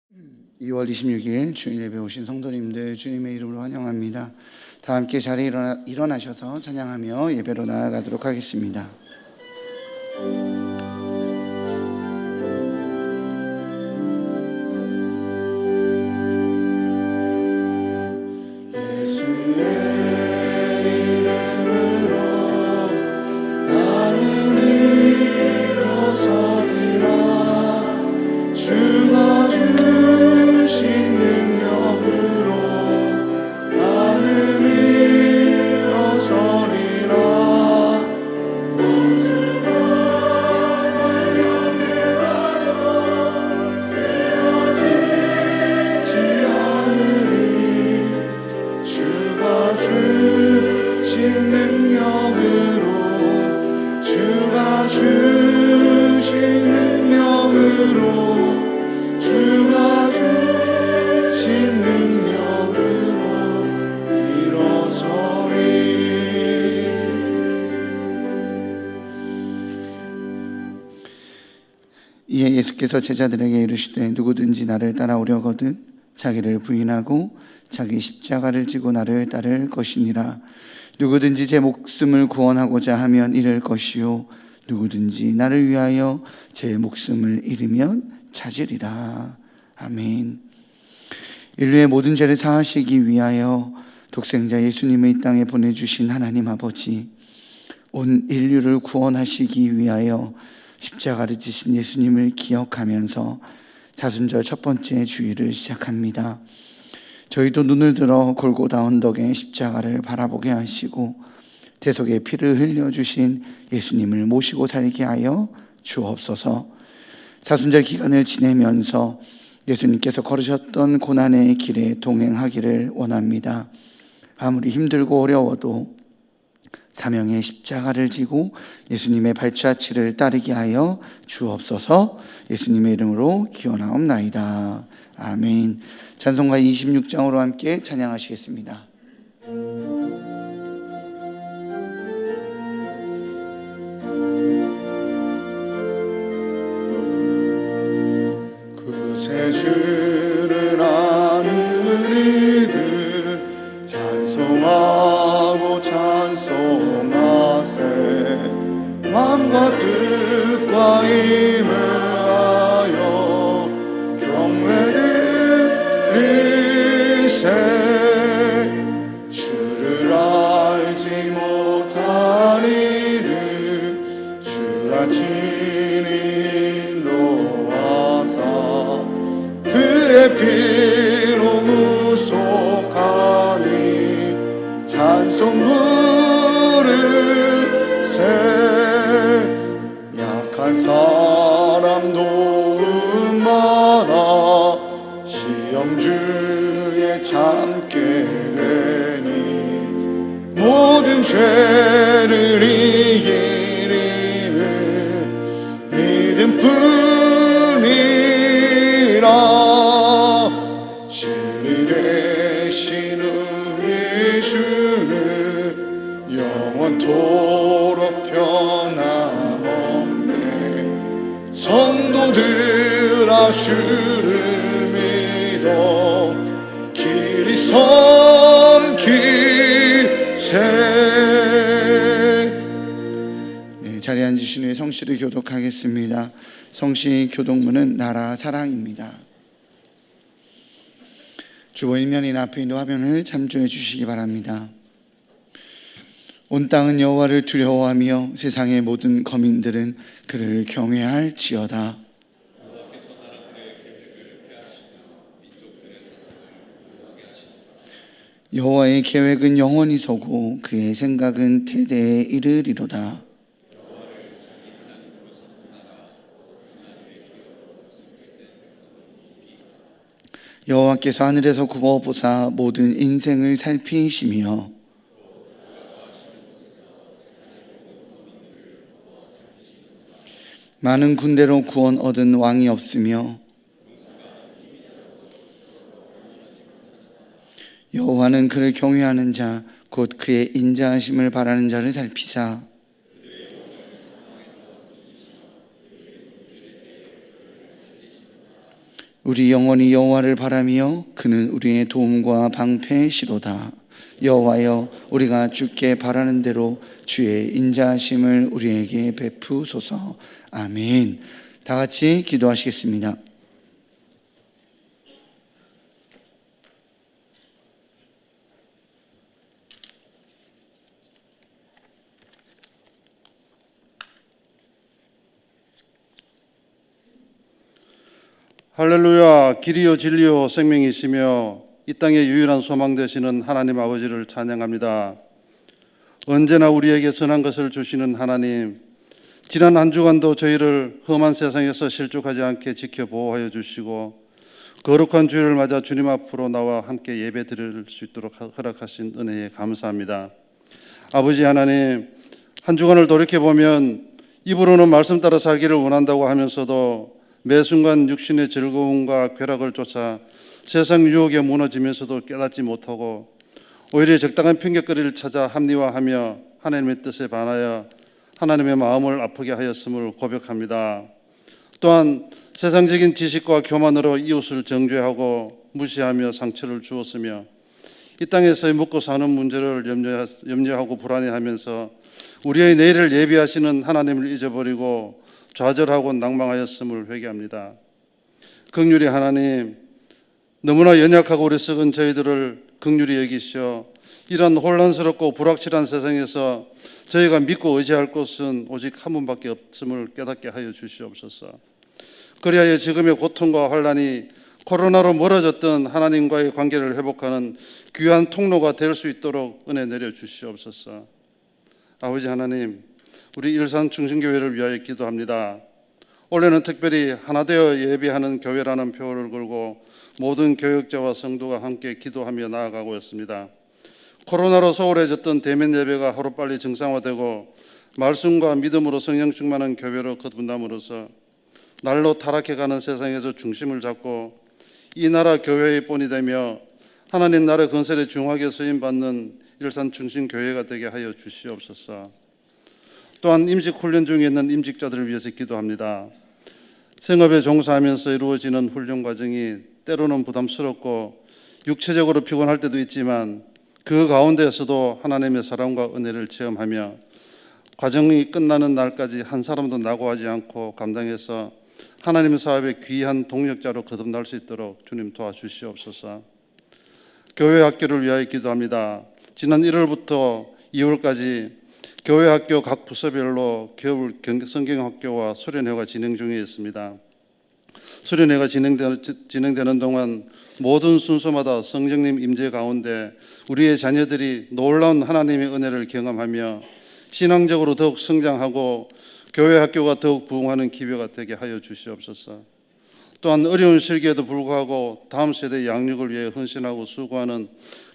2월 26일 주일 예배 오신 성도님들 주님의 이름으로 환영합니다. 다 함께 자리에 일어나셔서 찬양하며 예배로 나아가도록 하겠습니다. 이에 예수께서 제자들에게 이르시되 누구든지 나를 따라오려거든 자기를 부인하고 자기 십자가를 지고 나를 따를 것이니라. 누구든지 제 목숨을 구원하고자 하면 잃을 것이요 누구든지 나를 위하여 제 목숨을 잃으면 찾으리라. 아멘. 인류의 모든 죄를 사하시기 위하여 독생자 예수님을 이 땅에 보내주신 하나님 아버지, 온 인류를 구원하시기 위하여 십자가를 지신 예수님을 기억하면서 사순절 첫 번째 주일을 시작합니다. 저희도 눈을 들어 골고다 언덕의 십자가를 바라보게 하시고 대속의 피를 흘려주신 예수님을 모시고 살게 하여 주옵소서. 사순절 기간을 지내면서 예수님께서 걸으셨던 고난의 길에 동행하기를 원합니다. 아무리 힘들고 어려워도 사명의 십자가를 지고 예수님의 발자취를 따르게 하여 주옵소서. 예수님의 이름으로 기원하옵나이다. 아멘. 찬송가 26장으로 함께 찬양하시겠습니다. 그새 주를 아는 이들 찬송하고 찬송하세. 마음과 뜻과 힘을 하여 경배드리세. 주를 알지 못한 이를 주가 친히 인도하사 그의 피로 구속하니 찬송 부르세. 약한 사람 도움받아 시험 중에 참게 되니 모든 죄를 이기리는 믿음뿐이라. 진리 되신 우리 주는 영원토록 변함없네. 성도들아 주를 믿어 길이 섬기세. 자리에 앉으신 후에 성씨를 교독하겠습니다. 성씨 교독문은 나라 사랑입니다. 주보 1면이나 앞에 있는 화면을 참조해 주시기 바랍니다. 온 땅은 여호와를 두려워하며 세상의 모든 거민들은 그를 경외할지어다. 여호와의 계획은 영원히 서고 그의 생각은 대대에 이르리로다. 여호와께서 하늘에서 굽어보사 모든 인생을 살피시며 많은 군대로 구원 얻은 왕이 없으며 여호와는 그를 경외하는 자 곧 그의 인자하심을 바라는 자를 살피사 우리 영혼이 여호와를 바라며 그는 우리의 도움과 방패시로다. 여호와여, 우리가 주께 바라는 대로 주의 인자하심을 우리에게 베푸소서. 아멘. 다 같이 기도하시겠습니다. 할렐루야. 길이요 진리요 생명이시며 이 땅의 유일한 소망 되시는 하나님 아버지를 찬양합니다. 언제나 우리에게 선한 것을 주시는 하나님, 지난 한 주간도 저희를 험한 세상에서 실족하지 않게 지켜 보호하여 주시고 거룩한 주일을 맞아 주님 앞으로 나와 함께 예배 드릴 수 있도록 허락하신 은혜에 감사합니다. 아버지 하나님, 한 주간을 돌이켜보면 입으로는 말씀 따라 살기를 원한다고 하면서도 매 순간 육신의 즐거움과 쾌락을 쫓아 세상 유혹에 무너지면서도 깨닫지 못하고 오히려 적당한 핑계거리를 찾아 합리화하며 하나님의 뜻에 반하여 하나님의 마음을 아프게 하였음을 고백합니다. 또한 세상적인 지식과 교만으로 이웃을 정죄하고 무시하며 상처를 주었으며 이 땅에서의 묵고 사는 문제를 염려하고 불안해하면서 우리의 내일을 예비하시는 하나님을 잊어버리고 좌절하고 낭망하였음을 회개합니다. 긍휼히 하나님, 너무나 연약하고 어리석은 저희들을 긍휼히 여기시어 이런 혼란스럽고 불확실한 세상에서 저희가 믿고 의지할 것은 오직 한 분밖에 없음을 깨닫게 하여 주시옵소서. 그리하여 지금의 고통과 환란이 코로나로 멀어졌던 하나님과의 관계를 회복하는 귀한 통로가 될 수 있도록 은혜 내려 주시옵소서. 아버지 하나님, 우리 일산 충신교회를 위하여 기도합니다. 올해는 특별히 하나 되어 예배하는 교회라는 표어를 걸고 모든 교역자와 성도가 함께 기도하며 나아가고 있습니다. 코로나로 소홀해졌던 대면 예배가 하루빨리 정상화되고 말씀과 믿음으로 성령 충만한 교회로 거듭남으로써 날로 타락해가는 세상에서 중심을 잡고 이 나라 교회의 본이 되며 하나님 나라 건설에 중하게 쓰임받는 일산 충신교회가 되게 하여 주시옵소서. 또한 임직 훈련 중에 있는 임직자들을 위해서 기도합니다. 생업에 종사하면서 이루어지는 훈련 과정이 때로는 부담스럽고 육체적으로 피곤할 때도 있지만 그 가운데에서도 하나님의 사랑과 은혜를 체험하며 과정이 끝나는 날까지 한 사람도 낙오하지 않고 감당해서 하나님의 사업의 귀한 동력자로 거듭날 수 있도록 주님 도와주시옵소서. 교회 학교를 위하여 기도합니다. 지난 1월부터 2월까지 교회 학교 각 부서별로 겨울 성경학교와 수련회가 진행 중에 있습니다. 수련회가 진행되는 동안 모든 순서마다 성령님 임재 가운데 우리의 자녀들이 놀라운 하나님의 은혜를 경험하며 신앙적으로 더욱 성장하고 교회 학교가 더욱 부흥하는 기회가 되게 하여 주시옵소서. 또한 어려운 시기에도 불구하고 다음 세대 양육을 위해 헌신하고 수고하는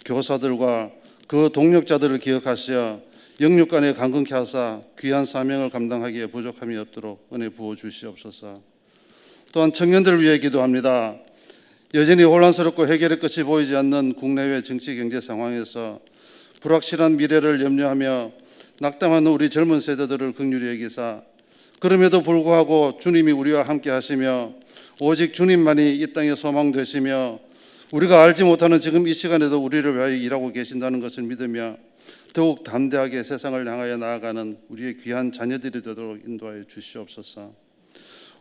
교사들과 그 동력자들을 기억하시어 영육간에 강건케 하사 귀한 사명을 감당하기에 부족함이 없도록 은혜 부어 주시옵소서. 또한 청년들을 위해 기도합니다. 여전히 혼란스럽고 해결의 끝이 보이지 않는 국내외 정치 경제 상황에서 불확실한 미래를 염려하며 낙담하는 우리 젊은 세대들을 긍휼히 여기사 그럼에도 불구하고 주님이 우리와 함께 하시며 오직 주님만이 이 땅의 소망 되시며 우리가 알지 못하는 지금 이 시간에도 우리를 위하여 일하고 계신다는 것을 믿으며 더욱 담대하게 세상을 향하여 나아가는 우리의 귀한 자녀들이 되도록 인도하여 주시옵소서.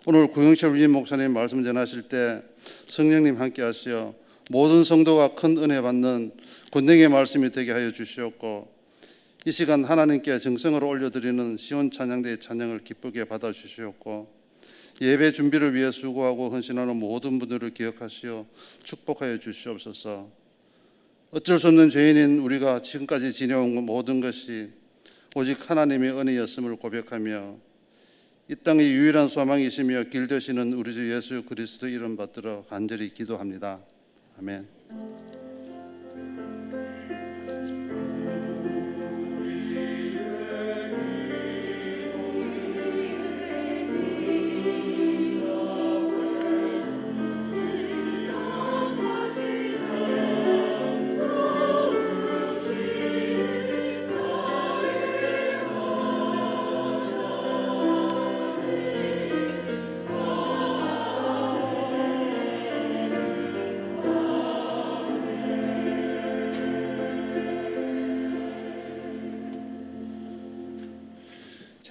오늘 구영철 위임 목사님 말씀 전하실 때 성령님 함께 하시어 모든 성도가 큰 은혜 받는 권능의 말씀이 되게 하여 주시옵고 이 시간 하나님께 정성으로 올려드리는 시온 찬양대의 찬양을 기쁘게 받아주시옵고 예배 준비를 위해 수고하고 헌신하는 모든 분들을 기억하시어 축복하여 주시옵소서. 어쩔 수 없는 죄인인 우리가 지금까지 지내온 모든 것이 오직 하나님의 은혜였음을 고백하며 이 땅의 유일한 소망이시며 길 되시는 우리 주 예수 그리스도 이름 받들어 간절히 기도합니다. 아멘.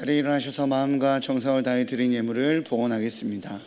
자리에 일어나셔서 마음과 정성을 다해 드린 예물을 봉헌하겠습니다.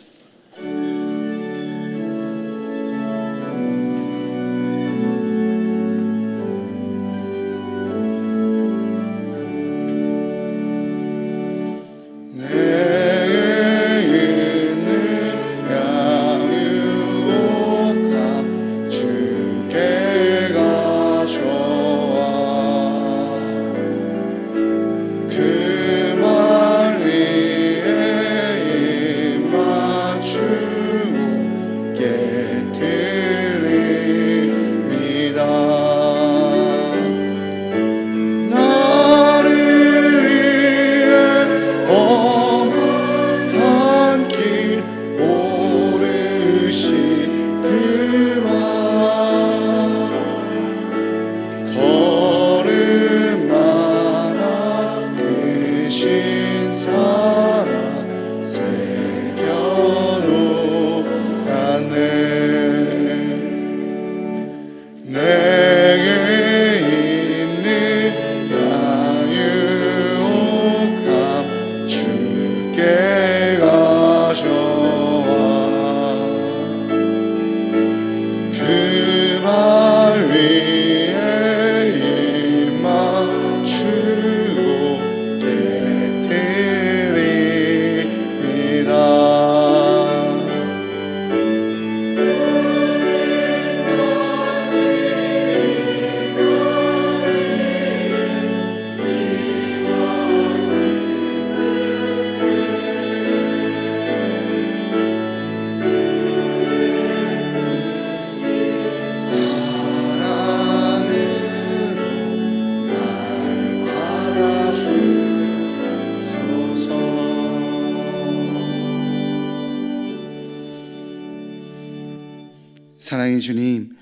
사랑의 주님,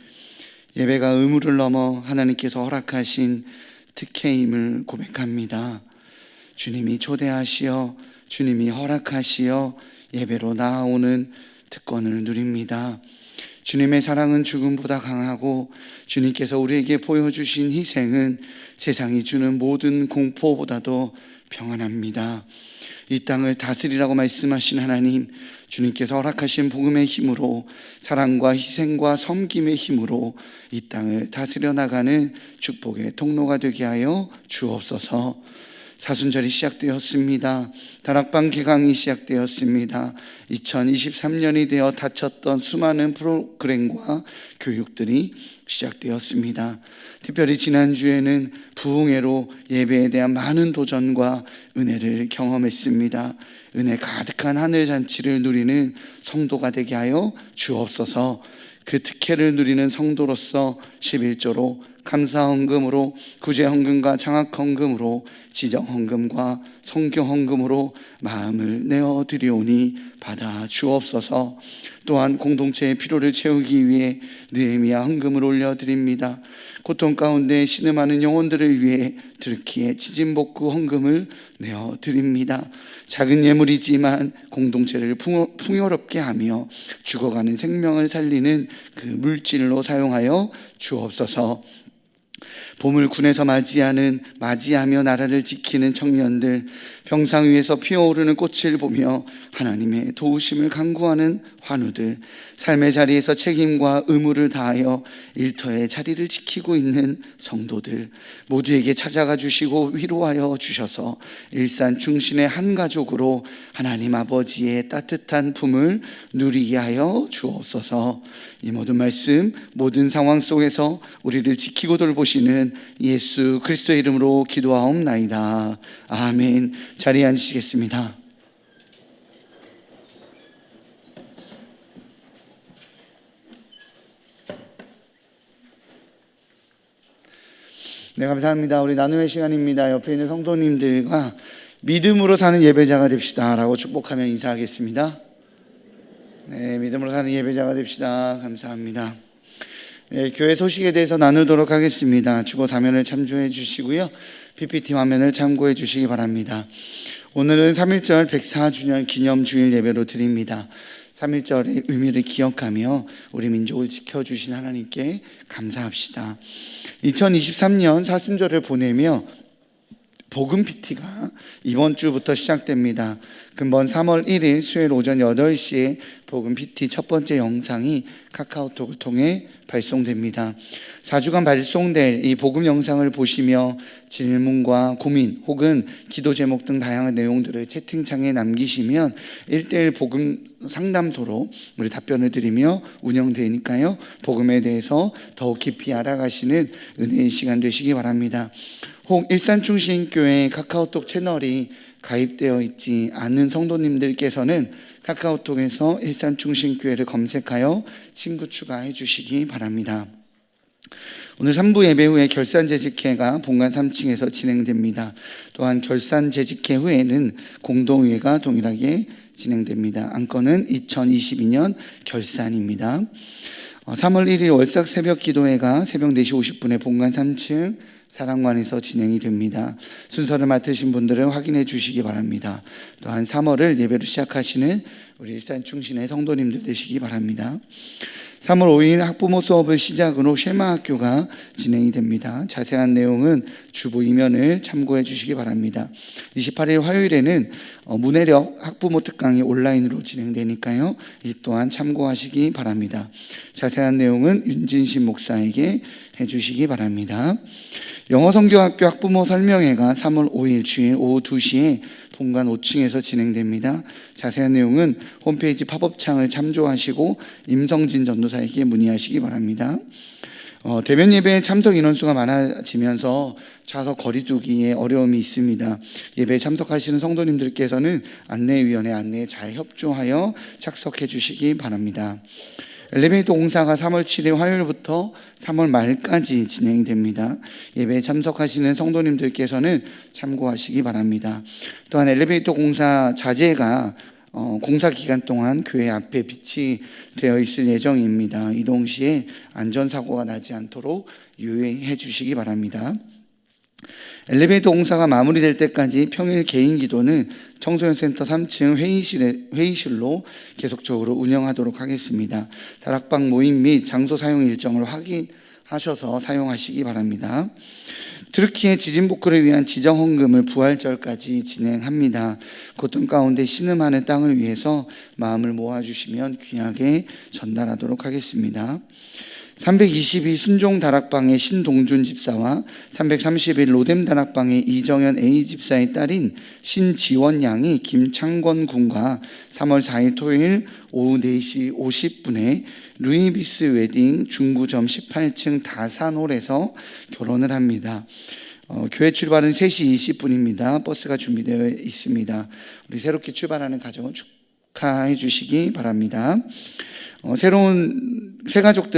예배가 의무를 넘어 하나님께서 허락하신 특혜임을 고백합니다. 주님이 초대하시어 주님이 허락하시어 예배로 나아오는 특권을 누립니다. 주님의 사랑은 죽음보다 강하고 주님께서 우리에게 보여주신 희생은 세상이 주는 모든 공포보다도 평안합니다. 이 땅을 다스리라고 말씀하신 하나님, 주님께서 허락하신 복음의 힘으로 사랑과 희생과 섬김의 힘으로 이 땅을 다스려 나가는 축복의 통로가 되게 하여 주옵소서. 사순절이 시작되었습니다. 다락방 개강이 시작되었습니다. 2023년이 되어 닫혔던 수많은 프로그램과 교육들이 시작되었습니다. 특별히 지난주에는 부흥회로 예배에 대한 많은 도전과 은혜를 경험했습니다. 은혜 가득한 하늘잔치를 누리는 성도가 되게 하여 주옵소서. 그 특혜를 누리는 성도로서 11조로 감사헌금으로 구제헌금과 장학헌금으로 지정헌금과 성교헌금으로 마음을 내어드리오니 받아 주옵소서. 또한 공동체의 필요를 채우기 위해 느헤미야 헌금을 올려드립니다. 고통 가운데 신음하는 영혼들을 위해 들키의 지진복구 헌금을 내어드립니다. 작은 예물이지만 공동체를 풍요롭게 하며 죽어가는 생명을 살리는 그 물질로 사용하여 주옵소서. 봄을 군에서 맞이하며 나라를 지키는 청년들, 병상 위에서 피어오르는 꽃을 보며 하나님의 도우심을 간구하는 환우들, 삶의 자리에서 책임과 의무를 다하여 일터의 자리를 지키고 있는 성도들 모두에게 찾아가 주시고 위로하여 주셔서 일산 중신의 한 가족으로 하나님 아버지의 따뜻한 품을 누리게 하여 주옵소서. 이 모든 말씀, 모든 상황 속에서 우리를 지키고 돌보시는 예수 그리스도의 이름으로 기도하옵나이다. 아멘. 자리에 앉으시겠습니다. 네, 감사합니다. 우리 나눔의 시간입니다. 옆에 있는 성도님들과 믿음으로 사는 예배자가 됩시다 라고 축복하며 인사하겠습니다. 네, 믿음으로 사는 예배자가 됩시다. 감사합니다. 네, 교회 소식에 대해서 나누도록 하겠습니다. 주보 사면을 참조해 주시고요. PPT 화면을 참고해 주시기 바랍니다. 오늘은 3.1절 104주년 기념주일 예배로 드립니다. 3.1절의 의미를 기억하며 우리 민족을 지켜주신 하나님께 감사합시다. 2023년 사순절을 보내며 복음 PT가 이번 주부터 시작됩니다. 금번 3월 1일 수요일 오전 8시에 복음 PT 첫 번째 영상이 카카오톡을 통해 발송됩니다. 4주간 발송될 이 복음 영상을 보시며 질문과 고민 혹은 기도 제목 등 다양한 내용들을 채팅창에 남기시면 1:1 복음 상담소로 우리 답변을 드리며 운영되니까요. 복음에 대해서 더욱 깊이 알아가시는 은혜의 시간 되시기 바랍니다. 혹 일산중심교회 카카오톡 채널이 가입되어 있지 않은 성도님들께서는 카카오톡에서 일산중심교회를 검색하여 친구 추가해 주시기 바랍니다. 오늘 3부 예배 후에 결산재직회가 본관 3층에서 진행됩니다. 또한 결산재직회 후에는 공동회가 동일하게 진행됩니다. 안건은 2022년 결산입니다. 3월 1일 월삭 새벽 기도회가 새벽 4시 50분에 본관 3층 사랑관에서 진행이 됩니다. 순서를 맡으신 분들은 확인해 주시기 바랍니다. 또한 3월을 예배로 시작하시는 우리 일산중심의 성도님들 되시기 바랍니다. 3월 5일 학부모 수업을 시작으로 쉐마학교가 진행이 됩니다. 자세한 내용은 주보 이면을 참고해 주시기 바랍니다. 28일 화요일에는 문해력 학부모 특강이 온라인으로 진행되니까요. 이 또한 참고하시기 바랍니다. 자세한 내용은 윤진신 목사에게 해주시기 바랍니다. 영어선교학교 학부모 설명회가 3월 5일 주일 오후 2시에 본관 5층에서 진행됩니다. 자세한 내용은 홈페이지 팝업창을 참조하시고 임성진 전도사에게 문의하시기 바랍니다. 대면 예배에 참석 인원수가 많아지면서 좌석 거리두기에 어려움이 있습니다. 예배에 참석하시는 성도님들께서는 안내위원회 안내에 잘 협조하여 착석해 주시기 바랍니다. 엘리베이터 공사가 3월 7일 화요일부터 3월 말까지 진행이 됩니다. 예배에 참석하시는 성도님들께서는 참고하시기 바랍니다. 또한 엘리베이터 공사 자재가 공사 기간 동안 교회 앞에 비치되어 있을 예정입니다. 이동 시에 안전사고가 나지 않도록 유의해 주시기 바랍니다. 엘리베이터 공사가 마무리될 때까지 평일 개인 기도는 청소년센터 3층 회의실로 계속적으로 운영하도록 하겠습니다. 다락방 모임 및 장소 사용 일정을 확인하셔서 사용하시기 바랍니다. 트르키의 지진 복구를 위한 지정 헌금을 부활절까지 진행합니다. 고통 가운데 신음하는 땅을 위해서 마음을 모아주시면 귀하게 전달하도록 하겠습니다. 322 순종 다락방의 신동준 집사와 331 로뎀 다락방의 이정현 A 집사의 딸인 신지원 양이 김창권 군과 3월 4일 토요일 오후 4시 50분에 루이비스 웨딩 중구점 18층 다산홀에서 결혼을 합니다. 교회 출발은 3시 20분입니다. 버스가 준비되어 있습니다. 우리 새롭게 출발하는 가정을 축하해 주시기 바랍니다. 새로운 새가족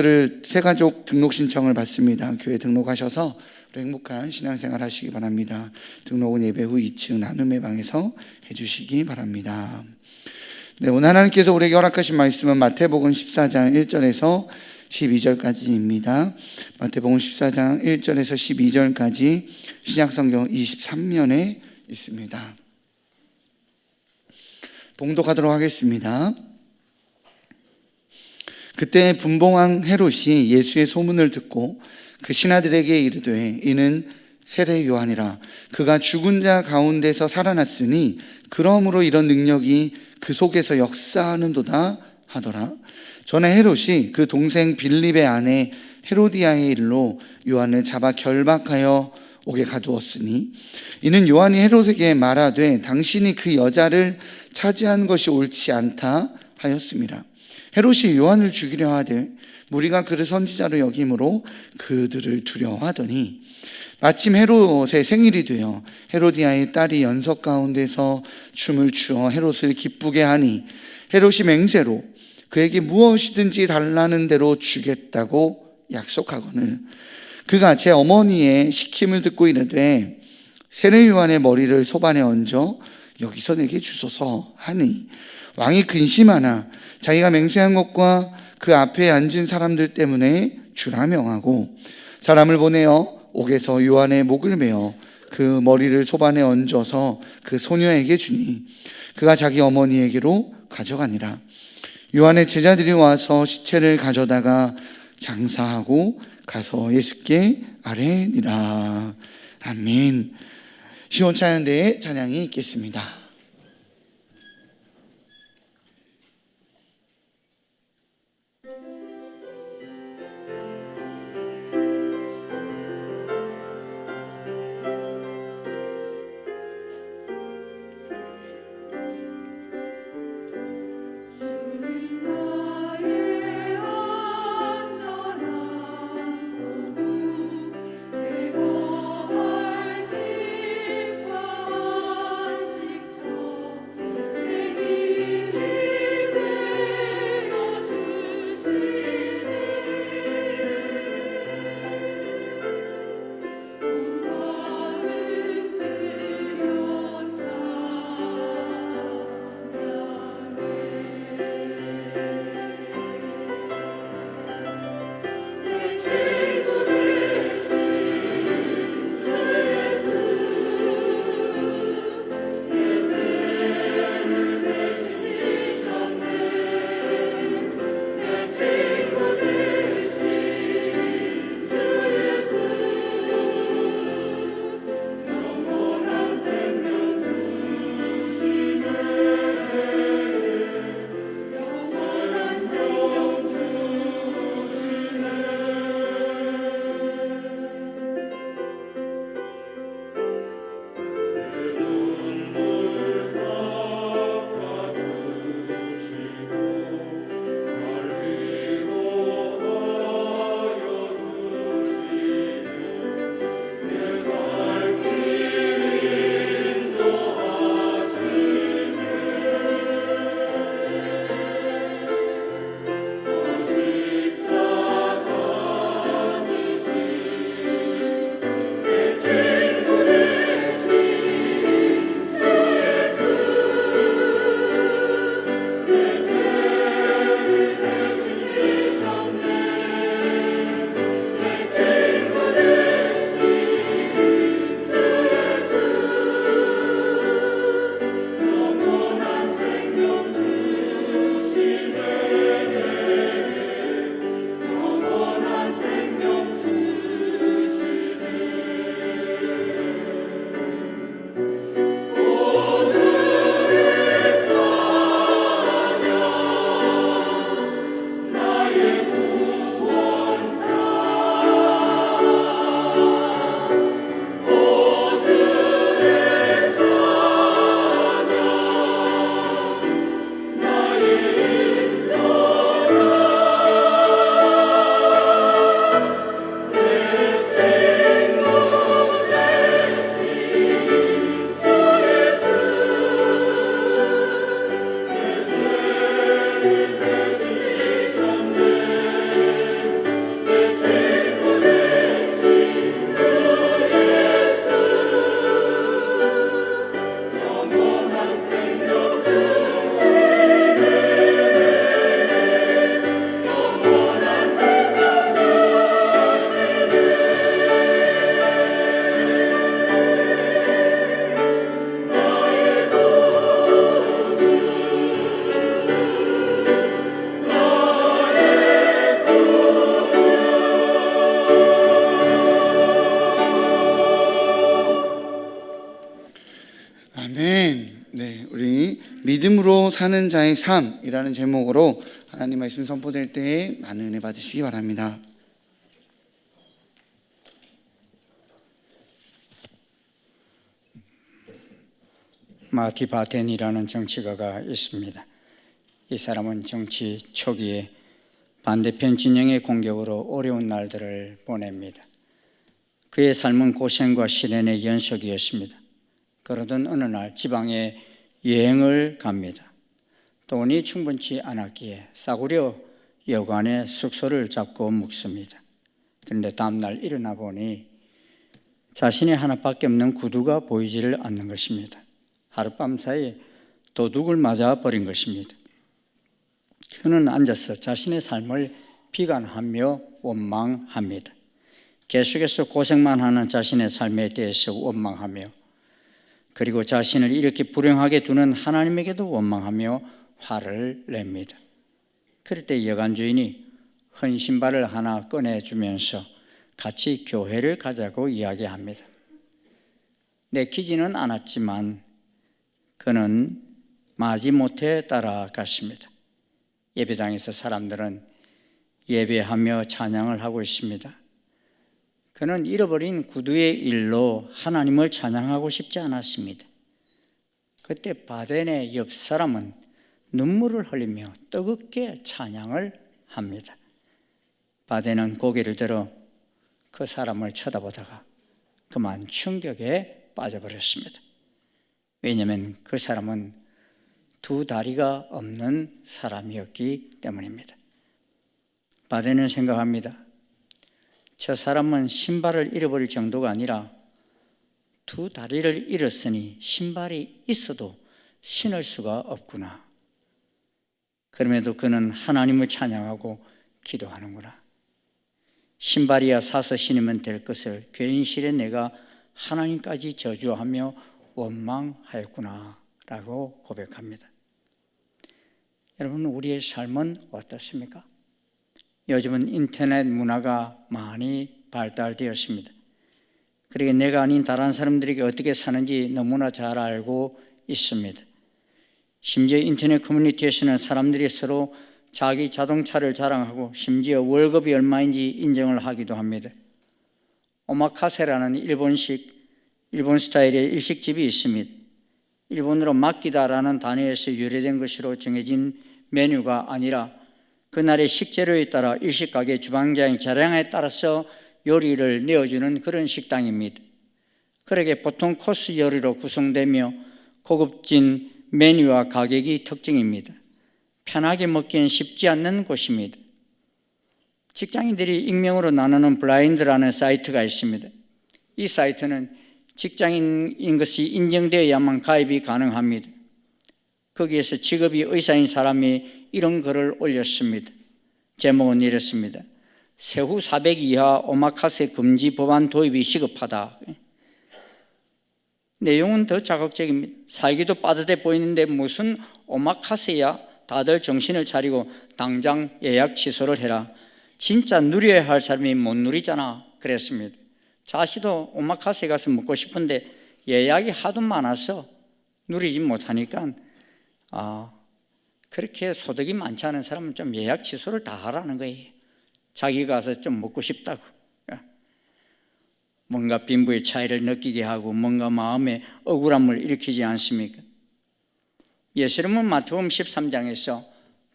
등록 신청을 받습니다. 교회 등록하셔서 행복한 신앙생활 하시기 바랍니다. 등록은 예배 후 2층 나눔의 방에서 해주시기 바랍니다. 네, 오늘 하나님께서 우리에게 허락하신 말씀은 마태복음 14장 1절에서 12절까지입니다. 마태복음 14장 1절에서 12절까지 신약성경 23면에 있습니다. 봉독하도록 하겠습니다. 그때 분봉왕 헤롯이 예수의 소문을 듣고 그 신하들에게 이르되 이는 세례 요한이라. 그가 죽은 자 가운데서 살아났으니 그러므로 이런 능력이 그 속에서 역사하는도다 하더라. 전에 헤롯이 그 동생 빌립의 아내 헤로디아의 일로 요한을 잡아 결박하여 옥에 가두었으니 이는 요한이 헤롯에게 말하되 당신이 그 여자를 차지한 것이 옳지 않다 하였음이라. 헤롯이 요한을 죽이려 하되 무리가 그를 선지자로 여김으로 그들을 두려워하더니 마침 헤롯의 생일이 되어 헤로디아의 딸이 연석 가운데서 춤을 추어 헤롯을 기쁘게 하니 헤롯이 맹세로 그에게 무엇이든지 달라는 대로 주겠다고 약속하거늘 그가 제 어머니의 시킴을 듣고 이르되 세례 요한의 머리를 소반에 얹어 여기서 내게 주소서 하니 왕이 근심하나 자기가 맹세한 것과 그 앞에 앉은 사람들 때문에 주라 명하고 사람을 보내어 옥에서 요한의 목을 메어 그 머리를 소반에 얹어서 그 소녀에게 주니 그가 자기 어머니에게로 가져가니라. 요한의 제자들이 와서 시체를 가져다가 장사하고 가서 예수께 아뢰니라. 아멘. 시온찬양대의 찬양이 있겠습니다. 아멘. 네, 우리 믿음으로 사는 자의 삶이라는 제목으로 하나님 말씀 선포될 때에 많은 은혜 받으시기 바랍니다. 마티 바텐이라는 정치가가 있습니다. 이 사람은 정치 초기에 반대편 진영의 공격으로 어려운 날들을 보냅니다. 그의 삶은 고생과 시련의 연속이었습니다. 그러던 어느 날 지방에 여행을 갑니다. 돈이 충분치 않았기에 싸구려 여관에 숙소를 잡고 묵습니다. 그런데 다음날 일어나 보니 자신이 하나밖에 없는 구두가 보이지를 않는 것입니다. 하룻밤 사이에 도둑을 맞아 버린 것입니다. 그는 앉아서 자신의 삶을 비관하며 원망합니다. 계속해서 고생만 하는 자신의 삶에 대해서 원망하며, 그리고 자신을 이렇게 불행하게 두는 하나님에게도 원망하며 화를 냅니다. 그럴 때 여관 주인이 헌 신발을 하나 꺼내주면서 같이 교회를 가자고 이야기합니다. 내키지는 않았지만 그는 마지못해 따라갔습니다. 예배당에서 사람들은 예배하며 찬양을 하고 있습니다. 그는 잃어버린 구두의 일로 하나님을 찬양하고 싶지 않았습니다. 그때 바덴의 옆 사람은 눈물을 흘리며 뜨겁게 찬양을 합니다. 바덴은 고개를 들어 그 사람을 쳐다보다가 그만 충격에 빠져버렸습니다. 왜냐하면 그 사람은 두 다리가 없는 사람이었기 때문입니다. 바덴은 생각합니다. 저 사람은 신발을 잃어버릴 정도가 아니라 두 다리를 잃었으니 신발이 있어도 신을 수가 없구나. 그럼에도 그는 하나님을 찬양하고 기도하는구나. 신발이야 사서 신으면 될 것을 괜시레 내가 하나님까지 저주하며 원망하였구나 라고 고백합니다. 여러분, 우리의 삶은 어떻습니까? 요즘은 인터넷 문화가 많이 발달되었습니다. 그러게 내가 아닌 다른 사람들에게 어떻게 사는지 너무나 잘 알고 있습니다. 심지어 인터넷 커뮤니티에서는 사람들이 서로 자기 자동차를 자랑하고 심지어 월급이 얼마인지 인정을 하기도 합니다. 오마카세라는 일본 스타일의 일식집이 있습니다. 일본어로 마키다라는 단어에서 유래된 것으로 정해진 메뉴가 아니라 그날의 식재료에 따라 일식가게 주방장의 계량에 따라서 요리를 내어주는 그런 식당입니다. 그러게 보통 코스 요리로 구성되며 고급진 메뉴와 가격이 특징입니다. 편하게 먹기엔 쉽지 않는 곳입니다. 직장인들이 익명으로 나누는 블라인드라는 사이트가 있습니다. 이 사이트는 직장인인 것이 인정되어야만 가입이 가능합니다. 거기에서 직업이 의사인 사람이 이런 글을 올렸습니다. 제목은 이렇습니다. 세후 400 이하 오마카세 금지 법안 도입이 시급하다. 내용은 더 자극적입니다. 살기도 빠듯해 보이는데 무슨 오마카세야? 다들 정신을 차리고 당장 예약 취소를 해라. 진짜 누려야 할 사람이 못 누리잖아. 그랬습니다. 자시도 오마카세 가서 먹고 싶은데 예약이 하도 많아서 누리지 못하니까 그렇게 소득이 많지 않은 사람은 좀 예약 취소를 다 하라는 거예요. 자기가 가서 좀 먹고 싶다고. 뭔가 빈부의 차이를 느끼게 하고 뭔가 마음에 억울함을 일으키지 않습니까? 예수님은 마태복음 13장에서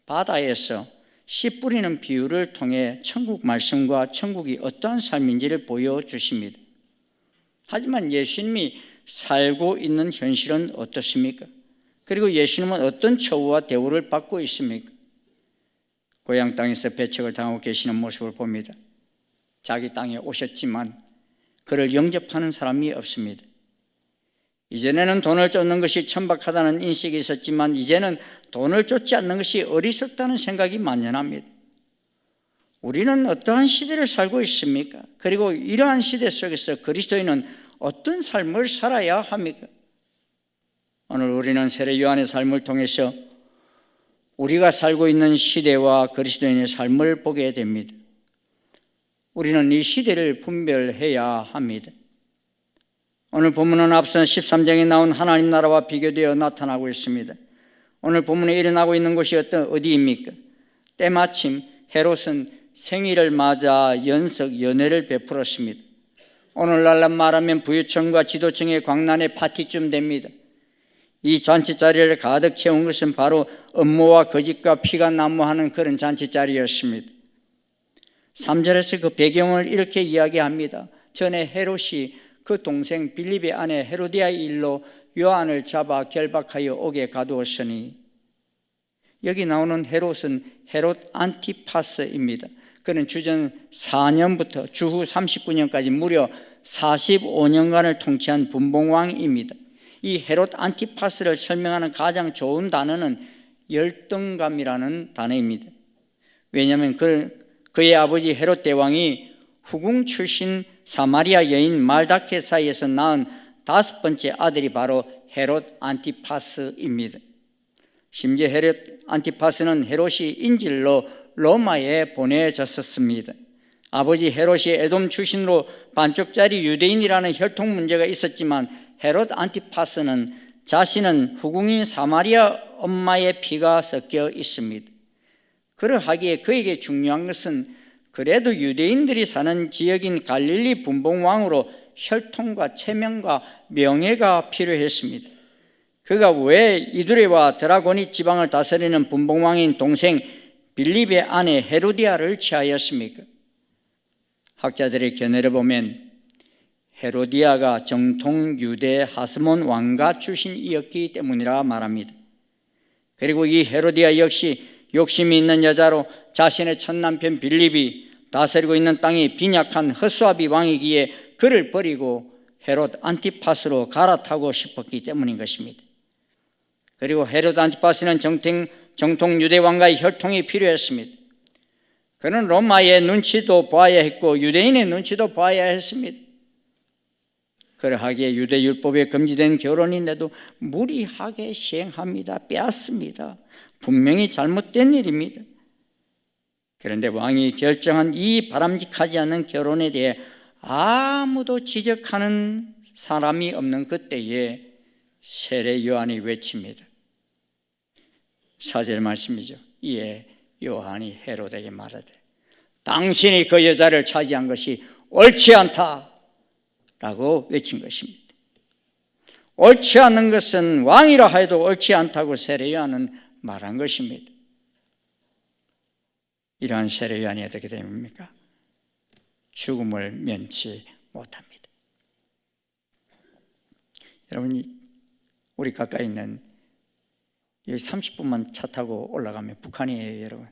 바다에서 씨 뿌리는 비유를 통해 천국 말씀과 천국이 어떠한 삶인지를 보여주십니다. 하지만 예수님이 살고 있는 현실은 어떻습니까? 그리고 예수님은 어떤 처우와 대우를 받고 있습니까? 고향 땅에서 배척을 당하고 계시는 모습을 봅니다. 자기 땅에 오셨지만 그를 영접하는 사람이 없습니다. 이전에는 돈을 쫓는 것이 천박하다는 인식이 있었지만 이제는 돈을 쫓지 않는 것이 어리석다는 생각이 만연합니다. 우리는 어떠한 시대를 살고 있습니까? 그리고 이러한 시대 속에서 그리스도인은 어떤 삶을 살아야 합니까? 오늘 우리는 세례 요한의 삶을 통해서 우리가 살고 있는 시대와 그리스도인의 삶을 보게 됩니다. 우리는 이 시대를 분별해야 합니다. 오늘 본문은 앞선 13장에 나온 하나님 나라와 비교되어 나타나고 있습니다. 오늘 본문에 일어나고 있는 곳이 어디입니까? 때마침 헤롯은 생일을 맞아 연회를 베풀었습니다. 오늘날로 말하면 부유층과 지도층의 광란의 파티쯤 됩니다. 이 잔치 자리를 가득 채운 것은 바로 음모와 거짓과 피가 난무하는 그런 잔치 자리였습니다. 3절에서 그 배경을 이렇게 이야기합니다. 전에 헤롯이 그 동생 빌립의 아내 헤로디아의 일로 요한을 잡아 결박하여 옥에 가두었으니, 여기 나오는 헤롯은 헤롯 안티파스입니다. 그는 주전 4년부터 주후 39년까지 무려 45년간을 통치한 분봉왕입니다. 이 헤롯 안티파스를 설명하는 가장 좋은 단어는 열등감이라는 단어입니다. 왜냐하면 그의 아버지 헤롯 대왕이 후궁 출신 사마리아 여인 말다케 사이에서 낳은 5번째 아들이 바로 헤롯 안티파스입니다. 심지어 헤롯 안티파스는 헤롯이 인질로 로마에 보내졌었습니다. 아버지 헤롯이 에돔 출신으로 반쪽짜리 유대인이라는 혈통 문제가 있었지만 헤롯 안티파스는 자신은 후궁인 사마리아 엄마의 피가 섞여 있습니다. 그러하기에 그에게 중요한 것은 그래도 유대인들이 사는 지역인 갈릴리 분봉왕으로 혈통과 체면과 명예가 필요했습니다. 그가 왜 이두레와 드라고니 지방을 다스리는 분봉왕인 동생 빌립의 아내 헤로디아를 취하였습니까? 학자들의 견해를 보면 헤로디아가 정통 유대 하스몬 왕가 출신이었기 때문이라 말합니다. 그리고 이 헤로디아 역시 욕심이 있는 여자로 자신의 첫 남편 빌립이 다스리고 있는 땅이 빈약한 허수아비 왕이기에 그를 버리고 헤롯 안티파스로 갈아타고 싶었기 때문인 것입니다. 그리고 헤롯 안티파스는 정통 유대 왕가의 혈통이 필요했습니다. 그는 로마의 눈치도 봐야 했고 유대인의 눈치도 봐야 했습니다. 그러하기에 유대 율법에 금지된 결혼인데도 무리하게 시행합니다. 빼앗습니다. 분명히 잘못된 일입니다. 그런데 왕이 결정한 이 바람직하지 않은 결혼에 대해 아무도 지적하는 사람이 없는 그때에 세례 요한이 외칩니다. 4절 말씀이죠. 이에 요한이 헤롯에게 말하되 당신이 그 여자를 차지한 것이 옳지 않다 라고 외친 것입니다. 옳지 않은 것은 왕이라 해도 옳지 않다고 세례 요한은 말한 것입니다. 이러한 세례 요한이 어떻게 됩니까? 죽음을 면치 못합니다. 여러분, 우리 가까이 있는 여기 30분만 차 타고 올라가면 북한이에요, 여러분.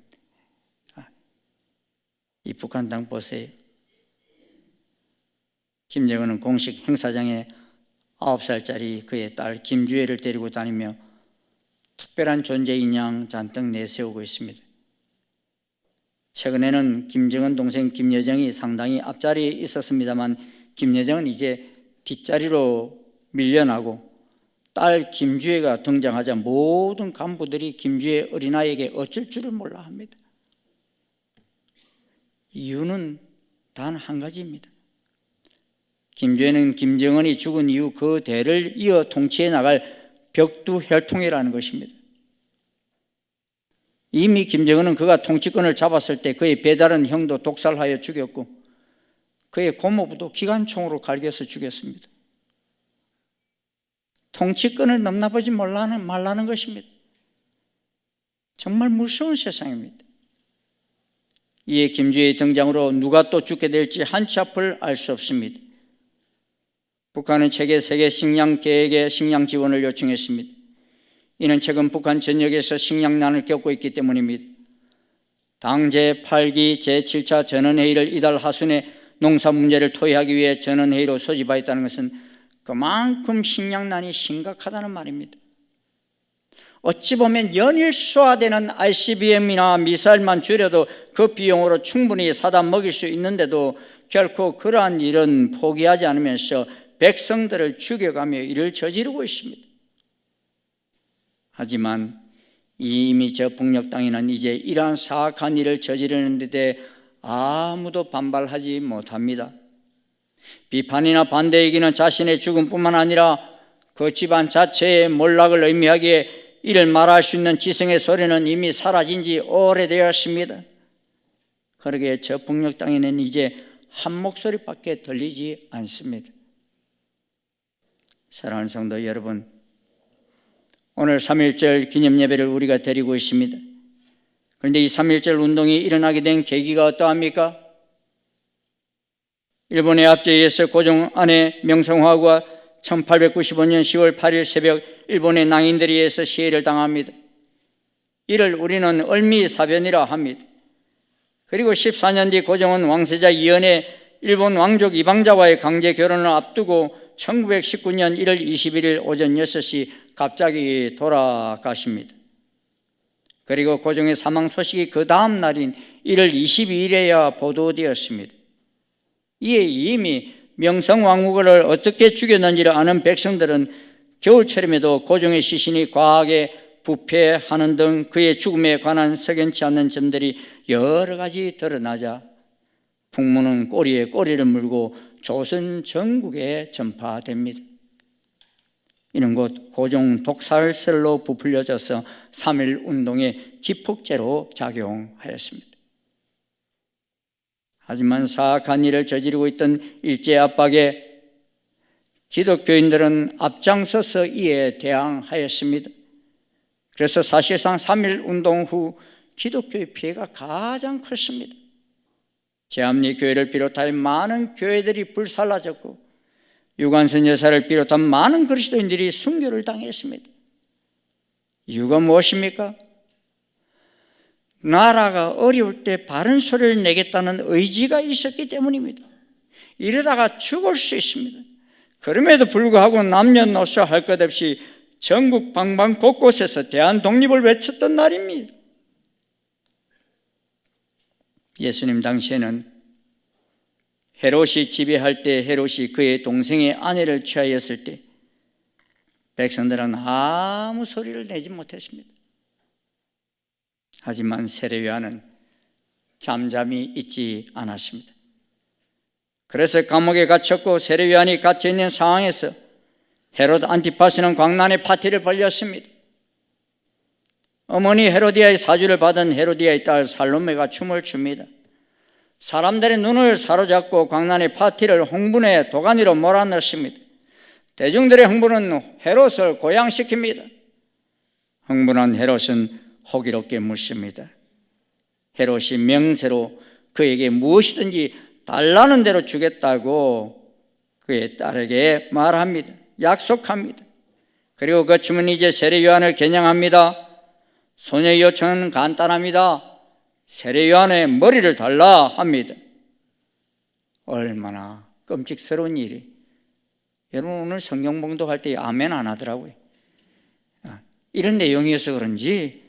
이 북한 땅 보세요. 김정은은 공식 행사장에 9살짜리 그의 딸 김주혜를 데리고 다니며 특별한 존재인 양 잔뜩 내세우고 있습니다. 최근에는 김정은 동생 김여정이 상당히 앞자리에 있었습니다만 김여정은 이제 뒷자리로 밀려나고 딸 김주혜가 등장하자 모든 간부들이 김주혜 어린아이에게 어쩔 줄을 몰라 합니다. 이유는 단 한 가지입니다. 김주혜는 김정은이 죽은 이후 그 대를 이어 통치해 나갈 벽두 혈통이라는 것입니다. 이미 김정은은 그가 통치권을 잡았을 때 그의 배다른 형도 독살하여 죽였고 그의 고모부도 기관총으로 갈겨서 죽였습니다. 통치권을 넘나보지 말라는 것입니다. 정말 무서운 세상입니다. 이에 김주혜의 등장으로 누가 또 죽게 될지 한치 앞을 알 수 없습니다. 북한은 세계 식량 계획에 식량 지원을 요청했습니다. 이는 최근 북한 전역에서 식량난을 겪고 있기 때문입니다. 당 제8기 제7차 전원회의를 이달 하순에 농사 문제를 토의하기 위해 전원회의로 소집하였다는 것은 그만큼 식량난이 심각하다는 말입니다. 어찌 보면 연일 수화되는 ICBM이나 미사일만 줄여도 그 비용으로 충분히 사다 먹일 수 있는데도 결코 그러한 일은 포기하지 않으면서 백성들을 죽여가며 일을 저지르고 있습니다. 하지만 이미 저 북녘 땅에는 이제 이러한 사악한 일을 저지르는 데 대해 아무도 반발하지 못합니다. 비판이나 반대 얘기는 자신의 죽음뿐만 아니라 그 집안 자체의 몰락을 의미하기에 이를 말할 수 있는 지성의 소리는 이미 사라진 지 오래되었습니다. 그러기에 저 북녘 땅에는 이제 한 목소리밖에 들리지 않습니다. 사랑하는 성도 여러분, 오늘 3.1절 기념 예배를 우리가 드리고 있습니다. 그런데 이 3.1절 운동이 일어나게 된 계기가 어떠합니까? 일본의 압제에 의해서 고종 아내 명성황후가 1895년 10월 8일 새벽 일본의 낭인들에 의해서 시해를 당합니다. 이를 우리는 을미사변이라 합니다. 그리고 14년 뒤 고종은 왕세자 이연의 일본 왕족 이방자와의 강제 결혼을 앞두고 1919년 1월 21일 오전 6시 갑자기 돌아가십니다. 그리고 고종의 사망 소식이 그 다음 날인 1월 22일에야 보도되었습니다. 이에 이미 명성황후를 어떻게 죽였는지를 아는 백성들은 겨울철임에도 고종의 시신이 과하게 부패하는 등 그의 죽음에 관한 석연치 않는 점들이 여러 가지 드러나자 풍문은 꼬리에 꼬리를 물고 조선 전국에 전파됩니다. 이는 곧 고종 독살설로 부풀려져서 3.1 운동의 기폭제로 작용하였습니다. 하지만 사악한 일을 저지르고 있던 일제 압박에 기독교인들은 앞장서서 이에 대항하였습니다. 그래서 사실상 3.1 운동 후 기독교의 피해가 가장 컸습니다. 제암리 교회를 비롯하여 많은 교회들이 불살라졌고 유관순 여사를 비롯한 많은 그리스도인들이 순교를 당했습니다. 이유가 무엇입니까? 나라가 어려울 때 바른 소리를 내겠다는 의지가 있었기 때문입니다. 이러다가 죽을 수 있습니다. 그럼에도 불구하고 남녀노소 할 것 없이 전국 방방 곳곳에서 대한 독립을 외쳤던 날입니다. 예수님 당시에는 헤롯이 지배할 때 헤롯이 그의 동생의 아내를 취하였을 때 백성들은 아무 소리를 내지 못했습니다. 하지만 세례요한은 잠잠히 있지 않았습니다. 그래서 감옥에 갇혔고 세례요한이 갇혀있는 상황에서 헤롯 안티파스는 광란의 파티를 벌였습니다. 어머니 헤로디아의 사주를 받은 헤로디아의 딸 살로메가 춤을 춥니다. 사람들의 눈을 사로잡고 광란의 파티를 흥분의 도가니로 몰아넣습니다. 대중들의 흥분은 헤롯을 고양시킵니다. 흥분한 헤롯은 호기롭게 묻습니다. 헤롯이 명세로 그에게 무엇이든지 달라는 대로 주겠다고 그의 딸에게 말합니다. 약속합니다. 그리고 그 춤은 이제 세례 요한을 겨냥합니다. 소녀의 요청은 간단합니다. 세례 요한의 머리를 달라 합니다. 얼마나 끔찍스러운 일이. 여러분 오늘 성경 봉독할 때 아멘 안 하더라고요. 이런 내용이어서 그런지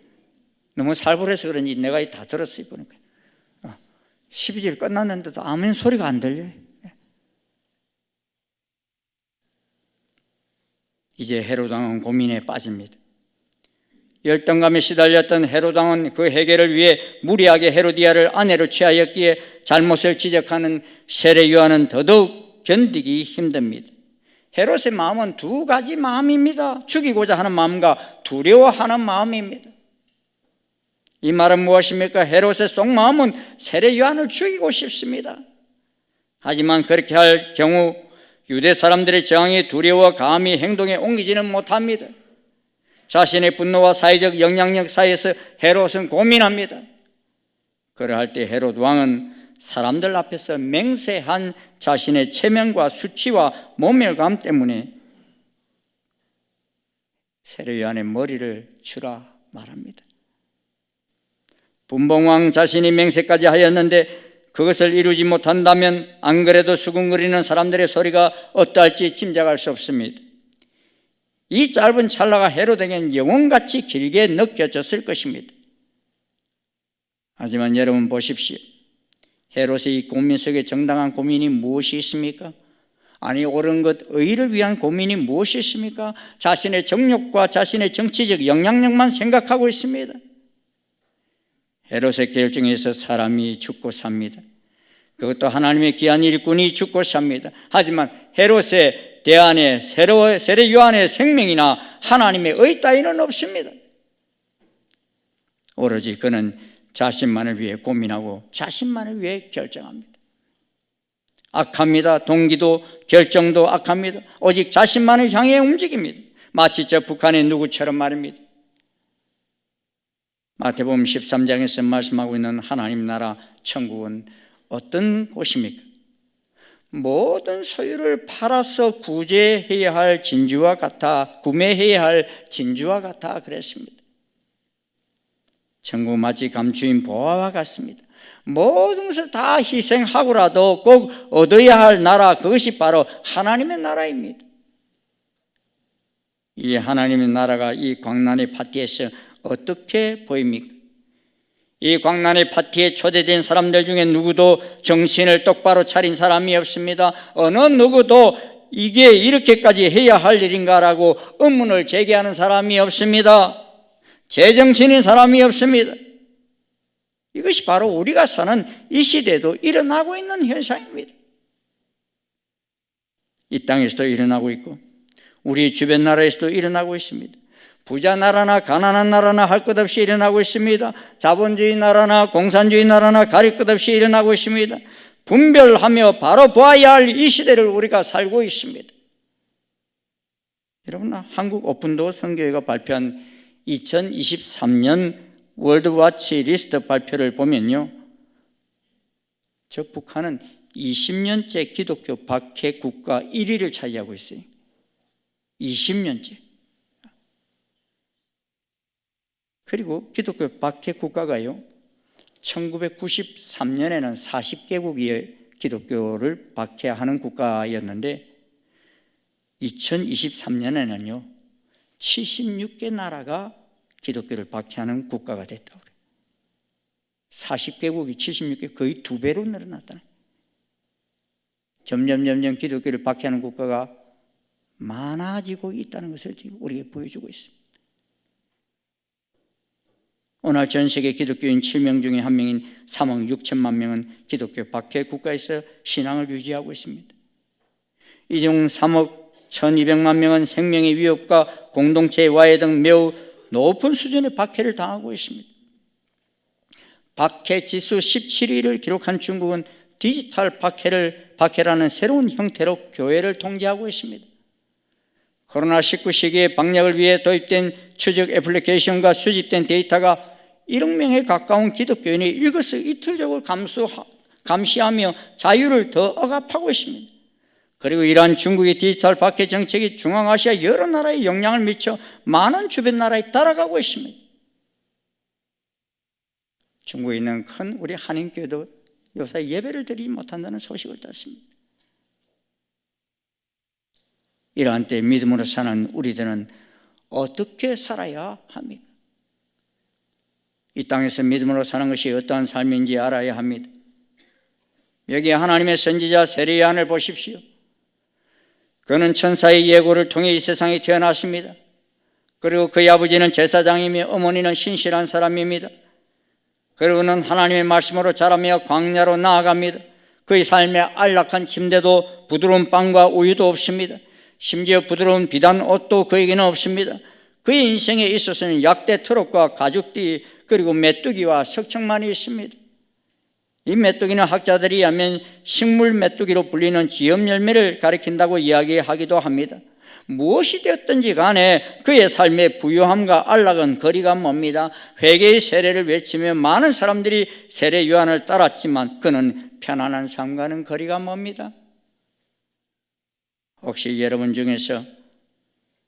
너무 살벌해서 그런지 내가 다 들었어요. 보니까 12절 끝났는데도 아멘 소리가 안 들려요. 이제 헤롯 왕은 고민에 빠집니다. 열등감에 시달렸던 헤롯 왕은 그 해결을 위해 무리하게 헤로디아를 아내로 취하였기에 잘못을 지적하는 세례 요한은 더더욱 견디기 힘듭니다. 헤롯의 마음은 두 가지 마음입니다. 죽이고자 하는 마음과 두려워하는 마음입니다. 이 말은 무엇입니까? 헤롯의 속마음은 세례 요한을 죽이고 싶습니다. 하지만 그렇게 할 경우 유대 사람들의 저항이 두려워 감히 행동에 옮기지는 못합니다. 자신의 분노와 사회적 영향력 사이에서 헤롯은 고민합니다. 그러할 때 헤롯 왕은 사람들 앞에서 맹세한 자신의 체면과 수치와 모멸감 때문에 세례 요한의 머리를 주라 말합니다. 분봉왕 자신이 맹세까지 하였는데 그것을 이루지 못한다면 안 그래도 수군거리는 사람들의 소리가 어떠할지 짐작할 수 없습니다. 이 짧은 찰나가 헤롯에게는 영혼같이 길게 느껴졌을 것입니다. 하지만 여러분 보십시오. 헤롯의 이 고민 속에 정당한 고민이 무엇이 있습니까? 아니 옳은 것, 의를 위한 고민이 무엇이 있습니까? 자신의 정욕과 자신의 정치적 영향력만 생각하고 있습니다. 헤롯의 결정에서 사람이 죽고 삽니다. 그것도 하나님의 귀한 일꾼이 죽고 삽니다. 하지만 헤롯의 대안에 세례 요한의 생명이나 하나님의 의 따위는 없습니다. 오로지 그는 자신만을 위해 고민하고 자신만을 위해 결정합니다. 악합니다. 동기도 결정도 악합니다. 오직 자신만을 향해 움직입니다. 마치 저 북한의 누구처럼 말입니다. 마태복음 13장에서 말씀하고 있는 하나님 나라 천국은 어떤 곳입니까? 모든 소유를 팔아서 구제해야 할 진주와 같아, 구매해야 할 진주와 같아 그랬습니다. 천국 마치 감추인 보화와 같습니다. 모든 것을 다 희생하고라도 꼭 얻어야 할 나라, 그것이 바로 하나님의 나라입니다. 이 하나님의 나라가 이 광란의 파티에서 어떻게 보입니까? 이 광란의 파티에 초대된 사람들 중에 누구도 정신을 똑바로 차린 사람이 없습니다. 어느 누구도 이게 이렇게까지 해야 할 일인가라고 의문을 제기하는 사람이 없습니다. 제정신인 사람이 없습니다. 이것이 바로 우리가 사는 이 시대에도 일어나고 있는 현상입니다. 이 땅에서도 일어나고 있고 우리 주변 나라에서도 일어나고 있습니다. 부자 나라나 가난한 나라나 할 것 없이 일어나고 있습니다. 자본주의 나라나 공산주의 나라나 가릴 것 없이 일어나고 있습니다. 분별하며 바로 보아야 할 이 시대를 우리가 살고 있습니다. 여러분, 한국 오픈도어 선교회가 발표한 2023년 월드와치 리스트 발표를 보면요, 저 북한은 20년째 기독교 박해 국가 1위를 차지하고 있어요. 20년째. 그리고 기독교 박해 국가가요, 1993년에는 40개국이 기독교를 박해하는 국가였는데 2023년에는요 76개 나라가 기독교를 박해하는 국가가 됐다고 그래요. 40개국이 76개, 거의 2배로 늘어났다는. 점점 기독교를 박해하는 국가가 많아지고 있다는 것을 지금 우리에게 보여주고 있습니다. 오늘 전 세계 기독교인 7명 중에 1명인 3억 6천만 명은 기독교 박해 국가에서 신앙을 유지하고 있습니다. 이 중 3억 1200만 명은 생명의 위협과 공동체의 와해 등 매우 높은 수준의 박해를 당하고 있습니다. 박해 지수 17위를 기록한 중국은 디지털 박해라는 새로운 형태로 교회를 통제하고 있습니다. 코로나19 시기에 방역을 위해 도입된 추적 애플리케이션과 수집된 데이터가 1억 명에 가까운 기독교인이 일거수일투족을 감시하며 자유를 더 억압하고 있습니다. 그리고 이러한 중국의 디지털 박해 정책이 중앙아시아 여러 나라에 영향을 미쳐 많은 주변 나라에 따라가고 있습니다. 중국에 있는 큰 우리 한인교회도 요새 예배를 드리지 못한다는 소식을 땄습니다. 이러한 때 믿음으로 사는 우리들은 어떻게 살아야 합니까? 이 땅에서 믿음으로 사는 것이 어떠한 삶인지 알아야 합니다. 여기 하나님의 선지자 세례요한을 보십시오. 그는 천사의 예고를 통해 이 세상에 태어났습니다. 그리고 그의 아버지는 제사장이며 어머니는 신실한 사람입니다. 그리고 그는 하나님의 말씀으로 자라며 광야로 나아갑니다. 그의 삶에 안락한 침대도 부드러운 빵과 우유도 없습니다. 심지어 부드러운 비단 옷도 그에게는 없습니다. 그의 인생에 있어서는 약대 트럭과 가죽띠 그리고 메뚜기와 석청만이 있습니다. 이 메뚜기는 학자들이 하면 식물 메뚜기로 불리는 지엽 열매를 가리킨다고 이야기하기도 합니다. 무엇이 되었든지 간에 그의 삶의 부유함과 안락은 거리가 멉니다. 회개의 세례를 외치며 많은 사람들이 세례 요한을 따랐지만 그는 편안한 삶과는 거리가 멉니다. 혹시 여러분 중에서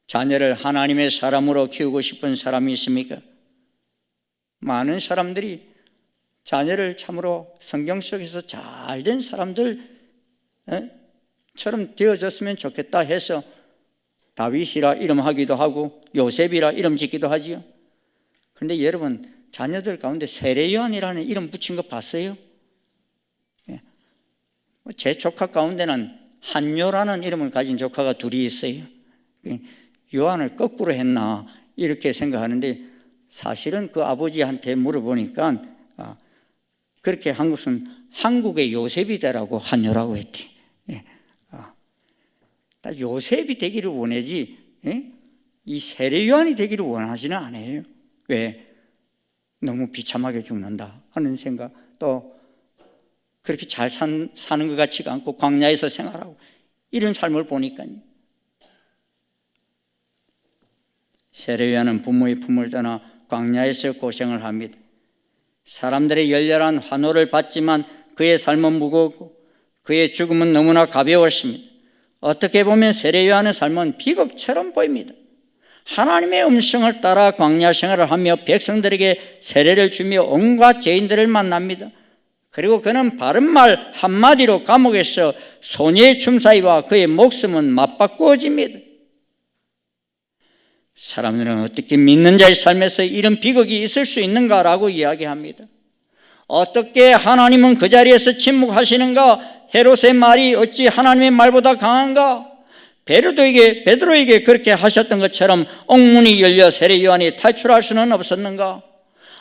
자녀를 하나님의 사람으로 키우고 싶은 사람이 있습니까? 많은 사람들이 자녀를 참으로 성경 속에서 잘된 사람들처럼 되어졌으면 좋겠다 해서 다윗이라 이름하기도 하고 요셉이라 이름 짓기도 하지요. 그런데 여러분, 자녀들 가운데 세례요한이라는 이름 붙인 거 봤어요? 제 조카 가운데는 한요라는 이름을 가진 조카가 둘이 있어요. 요한을 거꾸로 했나 이렇게 생각하는데 사실은 그 아버지한테 물어보니까 그렇게 한 것은 한국의 요셉이 되라고 한요라고 했대. 요셉이 되기를 원하지 이 세례요한이 되기를 원하지는 않아요. 왜? 너무 비참하게 죽는다 하는 생각, 또 그렇게 잘 사는 것 같지가 않고 광야에서 생활하고 이런 삶을 보니까요. 세례요한은 부모의 품을 떠나 광야에서 고생을 합니다. 사람들의 열렬한 환호를 받지만 그의 삶은 무겁고 그의 죽음은 너무나 가벼웠습니다. 어떻게 보면 세례요한의 삶은 비극처럼 보입니다. 하나님의 음성을 따라 광야 생활을 하며 백성들에게 세례를 주며 온갖 죄인들을 만납니다. 그리고 그는 바른 말 한마디로 감옥에서 소녀의 춤사위와 그의 목숨은 맞바꾸어집니다. 사람들은 어떻게 믿는 자의 삶에서 이런 비극이 있을 수 있는가라고 이야기합니다. 어떻게 하나님은 그 자리에서 침묵하시는가? 헤롯의 말이 어찌 하나님의 말보다 강한가? 베드로에게 그렇게 하셨던 것처럼 옥문이 열려 세례 요한이 탈출할 수는 없었는가?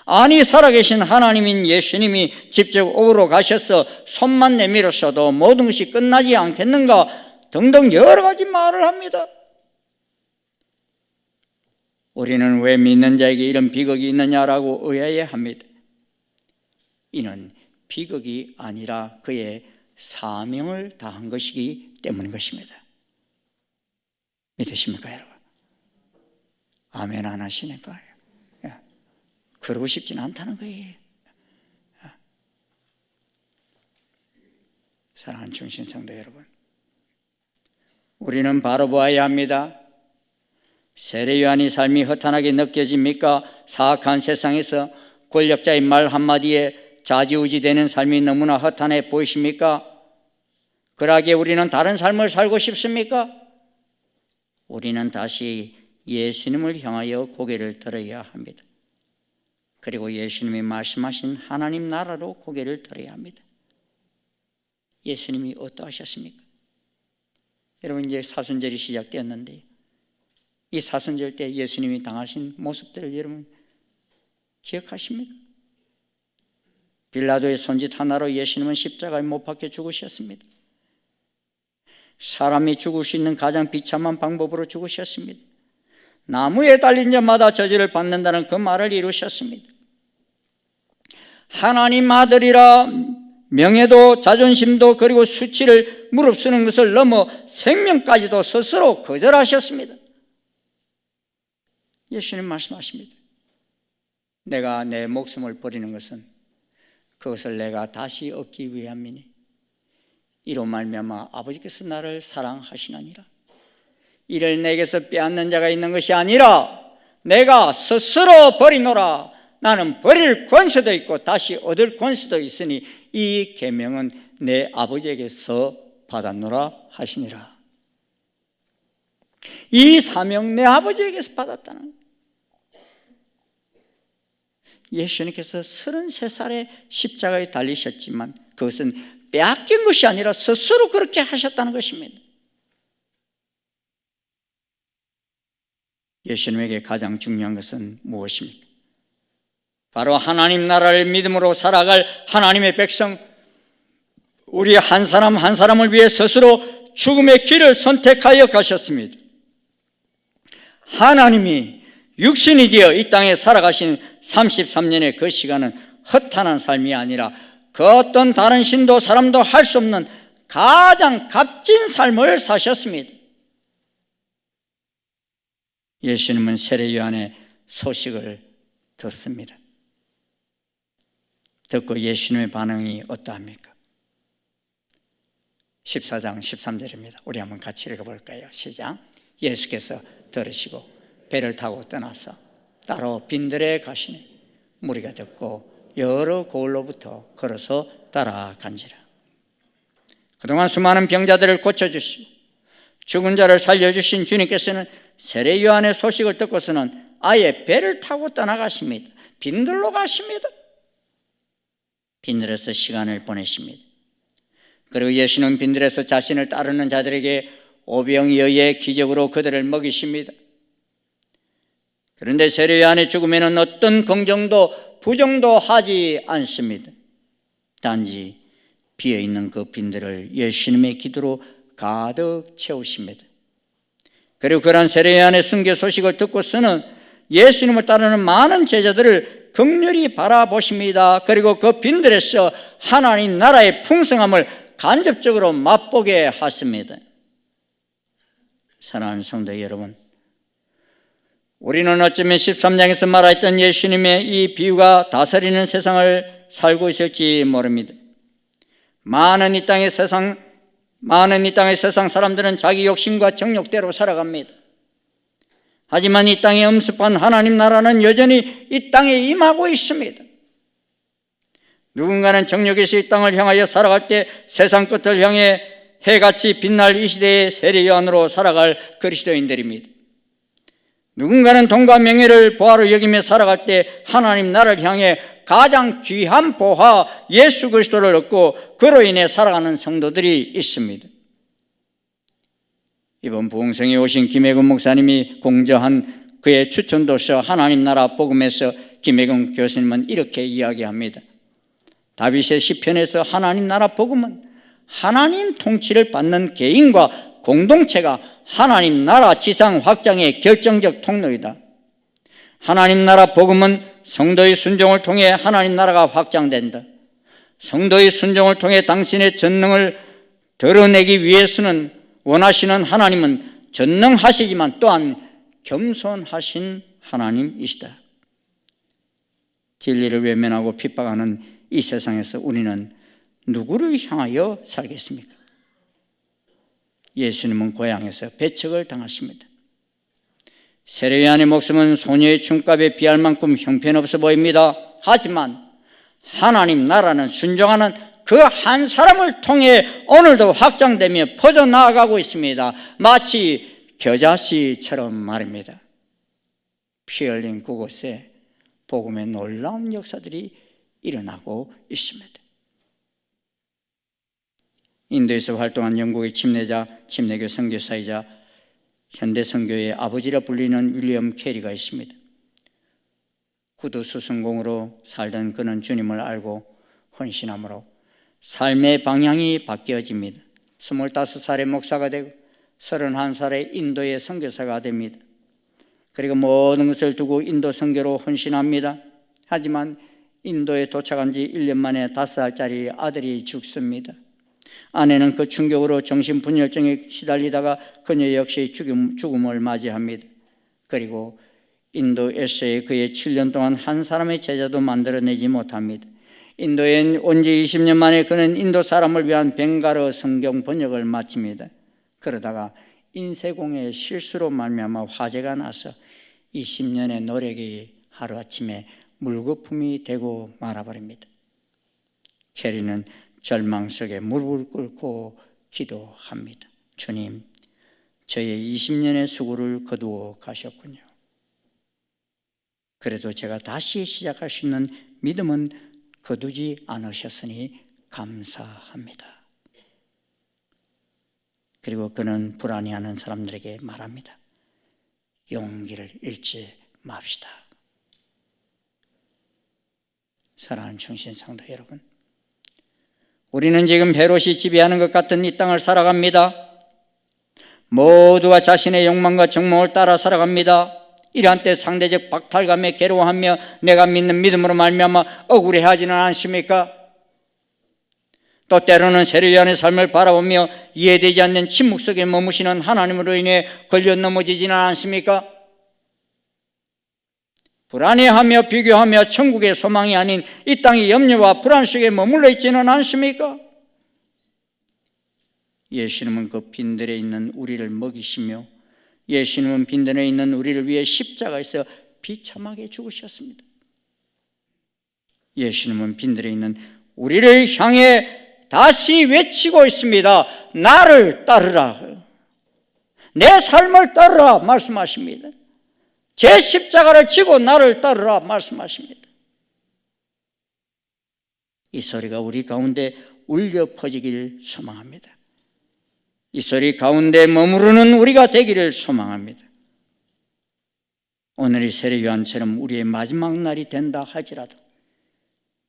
아니, 살아계신 하나님인 예수님이 직접 옥으로 가셔서 손만 내밀었어도 모든 것이 끝나지 않겠는가? 등등 여러 가지 말을 합니다. 우리는 왜 믿는 자에게 이런 비극이 있느냐라고 의아해합니다. 이는 비극이 아니라 그의 사명을 다한 것이기 때문인 것입니다. 믿으십니까, 여러분? 아멘 안 하시니까요. 그러고 싶지는 않다는 거예요. 사랑하는 중신성도 여러분, 우리는 바로 보아야 합니다. 세례 요한의 삶이 허탄하게 느껴집니까? 사악한 세상에서 권력자의 말 한마디에 좌지우지되는 삶이 너무나 허탄해 보이십니까? 그러기에 우리는 다른 삶을 살고 싶습니까? 우리는 다시 예수님을 향하여 고개를 들어야 합니다. 그리고 예수님이 말씀하신 하나님 나라로 고개를 들어야 합니다. 예수님이 어떠하셨습니까? 여러분, 이제 사순절이 시작되었는데 이 사순절 때 예수님이 당하신 모습들을 여러분 기억하십니까? 빌라도의 손짓 하나로 예수님은 십자가에 못 박혀 죽으셨습니다. 사람이 죽을 수 있는 가장 비참한 방법으로 죽으셨습니다. 나무에 달린 자마다 저주를 받는다는 그 말을 이루셨습니다. 하나님 아들이라 명예도 자존심도 그리고 수치를 무릅쓰는 것을 넘어 생명까지도 스스로 거절하셨습니다. 예수님 말씀하십니다. 내가 내 목숨을 버리는 것은 그것을 내가 다시 얻기 위함이니 이로 말미암아 아버지께서 나를 사랑하시나니라. 이를 내게서 빼앗는 자가 있는 것이 아니라 내가 스스로 버리노라. 나는 버릴 권세도 있고 다시 얻을 권세도 있으니 이 계명은 내 아버지에게서 받았노라 하시니라. 이 사명 내 아버지에게서 받았다는 거예요. 예수님께서 33살에 십자가에 달리셨지만 그것은 빼앗긴 것이 아니라 스스로 그렇게 하셨다는 것입니다. 예수님에게 가장 중요한 것은 무엇입니까? 바로 하나님 나라를 믿음으로 살아갈 하나님의 백성, 우리 한 사람 한 사람을 위해 스스로 죽음의 길을 선택하여 가셨습니다. 하나님이 육신이 되어 이 땅에 살아가신 33년의 그 시간은 허탄한 삶이 아니라 그 어떤 다른 신도 사람도 할 수 없는 가장 값진 삶을 사셨습니다. 예수님은 세례 요한의 소식을 듣습니다. 듣고 예수님의 반응이 어떠합니까? 14장 13절입니다. 우리 한번 같이 읽어볼까요? 시작. 예수께서 들으시고 배를 타고 떠나서 따로 빈들에 가시니 무리가 듣고 여러 고을로부터 걸어서 따라간지라. 그동안 수많은 병자들을 고쳐주시고 죽은 자를 살려주신 주님께서는 세례 요한의 소식을 듣고서는 아예 배를 타고 떠나가십니다. 빈들로 가십니다. 빈들에서 시간을 보내십니다. 그리고 예수는 빈들에서 자신을 따르는 자들에게 오병이어의 기적으로 그들을 먹이십니다. 그런데 세례 요한의 죽음에는 어떤 긍정도 부정도 하지 않습니다. 단지 비어있는 그 빈들을 예수님의 기도로 가득 채우십니다. 그리고 그러한 세례 요한의 순교 소식을 듣고서는 예수님을 따르는 많은 제자들을 긍휼히 바라보십니다. 그리고 그 빈들에서 하나님 나라의 풍성함을 간접적으로 맛보게 하십니다. 사랑하는 성도 여러분, 우리는 어쩌면 13장에서 말했던 예수님의 이 비유가 다스리는 세상을 살고 있을지 모릅니다. 많은 이 땅의 세상 사람들은 자기 욕심과 정욕대로 살아갑니다. 하지만 이 땅에 엄습한 하나님 나라는 여전히 이 땅에 임하고 있습니다. 누군가는 정욕에서 이 땅을 향하여 살아갈 때 세상 끝을 향해 해같이 빛날 이 시대의 세례 요한으로 살아갈 그리스도인들입니다. 누군가는 돈과 명예를 보화로 여기며 살아갈 때 하나님 나라를 향해 가장 귀한 보화 예수 그리스도를 얻고 그로 인해 살아가는 성도들이 있습니다. 이번 부흥성에 오신 김혜근 목사님이 공저한 그의 추천도서 하나님 나라 복음에서 김혜근 교수님은 이렇게 이야기합니다. 다윗의 시편에서 하나님 나라 복음은 하나님 통치를 받는 개인과 공동체가 하나님 나라 지상 확장의 결정적 통로이다. 하나님 나라 복음은 성도의 순종을 통해 하나님 나라가 확장된다. 성도의 순종을 통해 당신의 전능을 드러내기 위해서는 원하시는 하나님은 전능하시지만 또한 겸손하신 하나님이시다. 진리를 외면하고 핍박하는 이 세상에서 우리는 누구를 향하여 살겠습니까? 예수님은 고향에서 배척을 당하십니다. 세례요한의 목숨은 소녀의 춤값에 비할 만큼 형편없어 보입니다. 하지만 하나님 나라는 순종하는 그 한 사람을 통해 오늘도 확장되며 퍼져나가고 있습니다. 마치 겨자씨처럼 말입니다. 피 흘린 그곳에 복음의 놀라운 역사들이 일어나고 있습니다. 인도에서 활동한 영국의 침례교 선교사이자 현대 선교의 아버지라 불리는 윌리엄 캐리가 있습니다. 구두수성공으로 살던 그는 주님을 알고 헌신함으로 삶의 방향이 바뀌어집니다. 25살에 목사가 되고 31살에 인도의 선교사가 됩니다. 그리고 모든 것을 두고 인도 선교로 헌신합니다. 하지만 인도에 도착한 지 1년 만에 5살짜리 아들이 죽습니다. 아내는 그 충격으로 정신분열증에 시달리다가 그녀 역시 죽음을 맞이합니다. 그리고 인도에서의 그의 7년 동안 한 사람의 제자도 만들어내지 못합니다. 인도에 온 지 20년 만에 그는 인도 사람을 위한 벵갈어 성경 번역을 마칩니다. 그러다가 인쇄공의 실수로 말미암아 화재가 나서 20년의 노력이 하루아침에 물거품이 되고 말아버립니다. 캐리는 절망 속에 무릎을 꿇고 기도합니다. 주님, 저의 20년의 수고를 거두어 가셨군요. 그래도 제가 다시 시작할 수 있는 믿음은 거두지 않으셨으니 감사합니다. 그리고 그는 불안해하는 사람들에게 말합니다. 용기를 잃지 맙시다. 사랑하는 충신성도 여러분, 우리는 지금 헤롯이 지배하는 것 같은 이 땅을 살아갑니다. 모두가 자신의 욕망과 정몽을 따라 살아갑니다. 이러한 때 상대적 박탈감에 괴로워하며 내가 믿는 믿음으로 말미암아 억울해하지는 않습니까? 또 때로는 세례요한의 삶을 바라보며 이해되지 않는 침묵 속에 머무시는 하나님으로 인해 걸려 넘어지지는 않습니까? 불안해하며 비교하며 천국의 소망이 아닌 이 땅의 염려와 불안 속에 머물러 있지는 않습니까? 예수님은 그 빈들에 있는 우리를 먹이시며 예수님은 빈들에 있는 우리를 위해 십자가에서 비참하게 죽으셨습니다. 예수님은 빈들에 있는 우리를 향해 다시 외치고 있습니다. 나를 따르라. 내 삶을 따르라 말씀하십니다. 제 십자가를 지고 나를 따르라 말씀하십니다. 이 소리가 우리 가운데 울려 퍼지길 소망합니다. 이 소리 가운데 머무르는 우리가 되기를 소망합니다. 오늘이 세례요한처럼 우리의 마지막 날이 된다 할지라도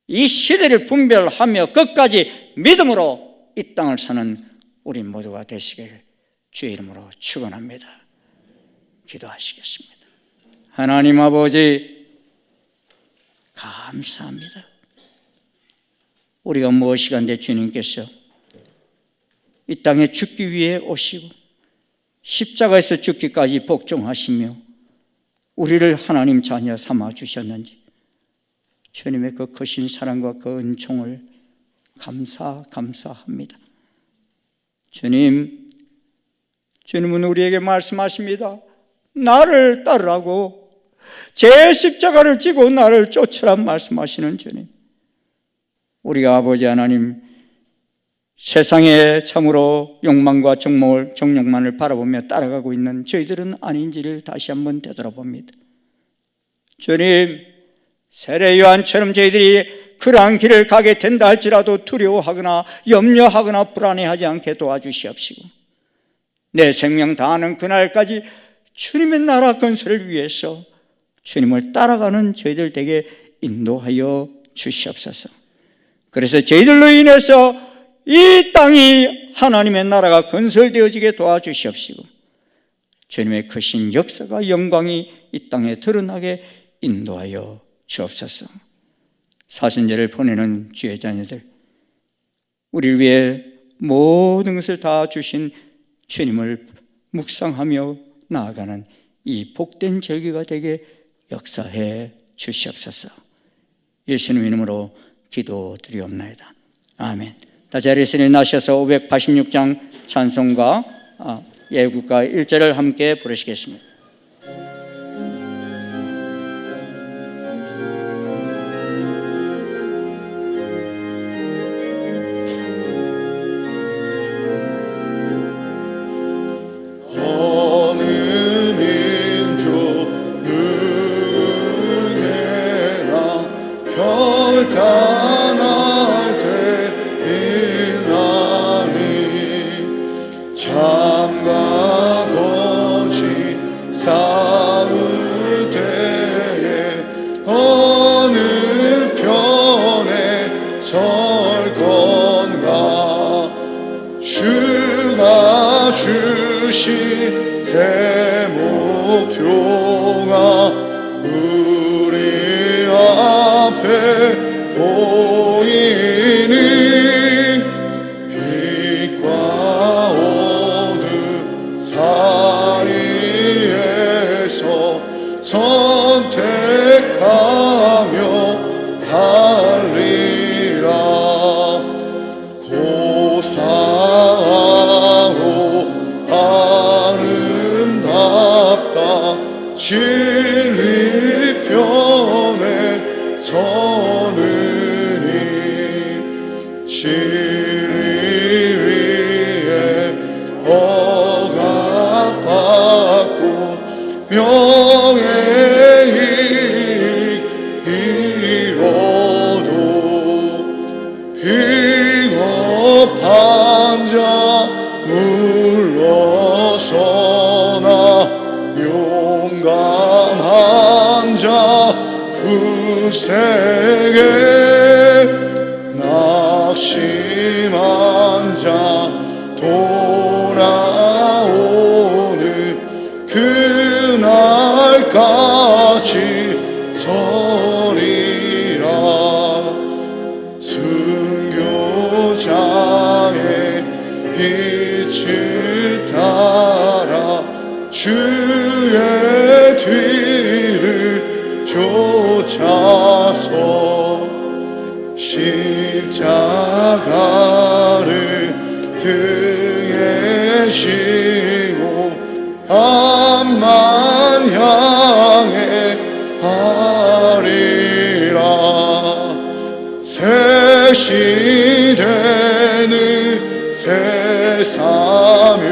이 시대를 분별하며 끝까지 믿음으로 이 땅을 사는 우리 모두가 되시길 주의 이름으로 축원합니다. 기도하시겠습니다. 하나님 아버지, 감사합니다. 우리가 무엇이간데 주님께서 이 땅에 죽기 위해 오시고 십자가에서 죽기까지 복종하시며 우리를 하나님 자녀 삼아 주셨는지 주님의 그 크신 사랑과 그 은총을 감사합니다. 주님은 우리에게 말씀하십니다. 나를 따르라고, 제 십자가를 지고 나를 쫓으라 말씀하시는 주님. 우리가 아버지 하나님, 세상에 참으로 욕망과 정욕만을 바라보며 따라가고 있는 저희들은 아닌지를 다시 한번 되돌아봅니다. 주님, 세례요한처럼 저희들이 그러한 길을 가게 된다 할지라도 두려워하거나 염려하거나 불안해하지 않게 도와주시옵시고 내 생명 다하는 그날까지 주님의 나라 건설을 위해서 주님을 따라가는 저희들 되게 인도하여 주시옵소서. 그래서 저희들로 인해서 이 땅이 하나님의 나라가 건설되어지게 도와주시옵시고 주님의 크신 역사가 영광이 이 땅에 드러나게 인도하여 주옵소서. 사순절을 보내는 주의 자녀들, 우리를 위해 모든 것을 다 주신 주님을 묵상하며 나아가는 이 복된 절기가 되게 역사해 주시옵소서. 예수님 이름으로 기도드리옵나이다. 아멘. 다 자리에서 일어나셔서 586장 찬송가 예국가 1절을 함께 부르시겠습니다. 어느 민족 누구에게나 결단할 때일나니 참과 거짓 싸울 때에 어느 편에 설 건가. 주가 주신 새 목표가 우리 앞에 보이니 빛과 어둠 사이에서 선택하며 살리라. 고사하고 아름답다 진리 편에 서느니 진리 위에 억압받고 명예의 이뤄도 비겁한 자 물러서나 용감한 자 굳세게 낙심한 자 돌아오는 그날까지 서리라. 순교자의 빛을 따라 주의 뒤를 쫓아서 십자가를 등에 지고 앞만 향해 하리라. 새 시대는 새 사명을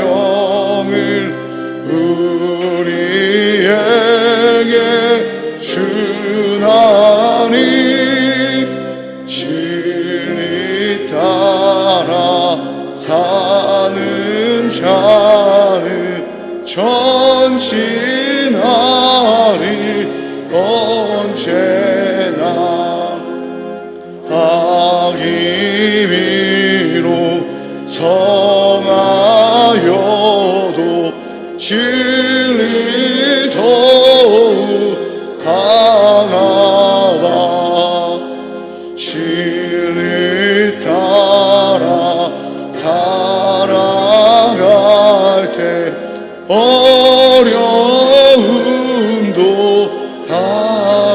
우리에게 주나니 진리 따라 사는 자는 전진하리 언제나. 악이 위로 성하여도 진리 더욱 강하다. 진리 따라 살아갈 때 어려움도 다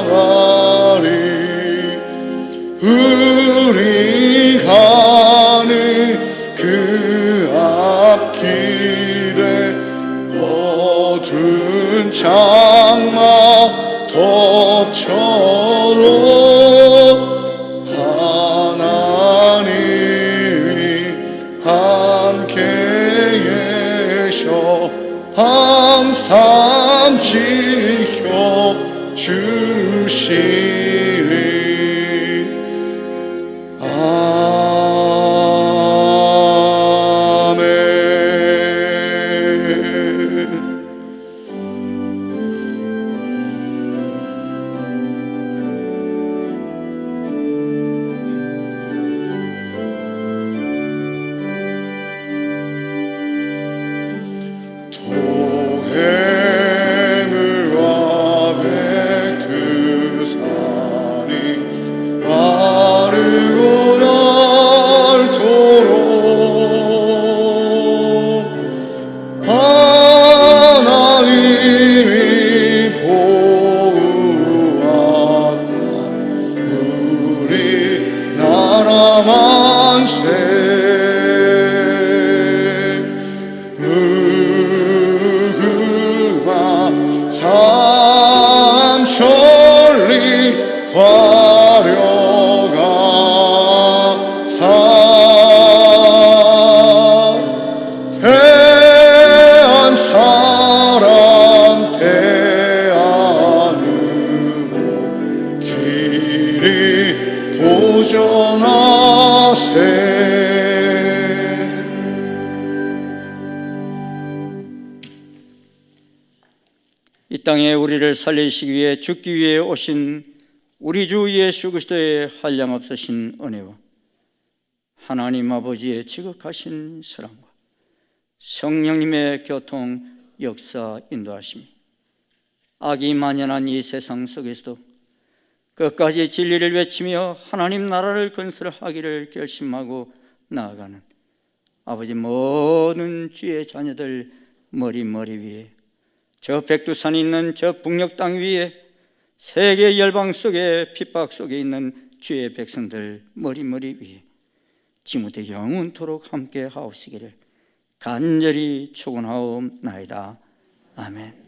만세 무궁화 삼천리 화려가 사 대한 사람 대안으로 길이 보전하세 이 땅에 우리를 살리시기 위해 죽기 위해 오신 우리 주 예수 그리스도의 한량없으신 은혜와 하나님 아버지의 지극하신 사랑과 성령님의 교통 역사 인도하심이 악이 만연한 이 세상 속에서도 끝까지 진리를 외치며 하나님 나라를 건설하기를 결심하고 나아가는 아버지 모든 주의 자녀들 머리 위에 저 백두산이 있는 저 북녘 땅 위에 세계 열방 속에 핍박 속에 있는 주의 백성들 머리 위에 지무대 영원토록 함께 하옵시기를 간절히 축원하옵나이다. 아멘.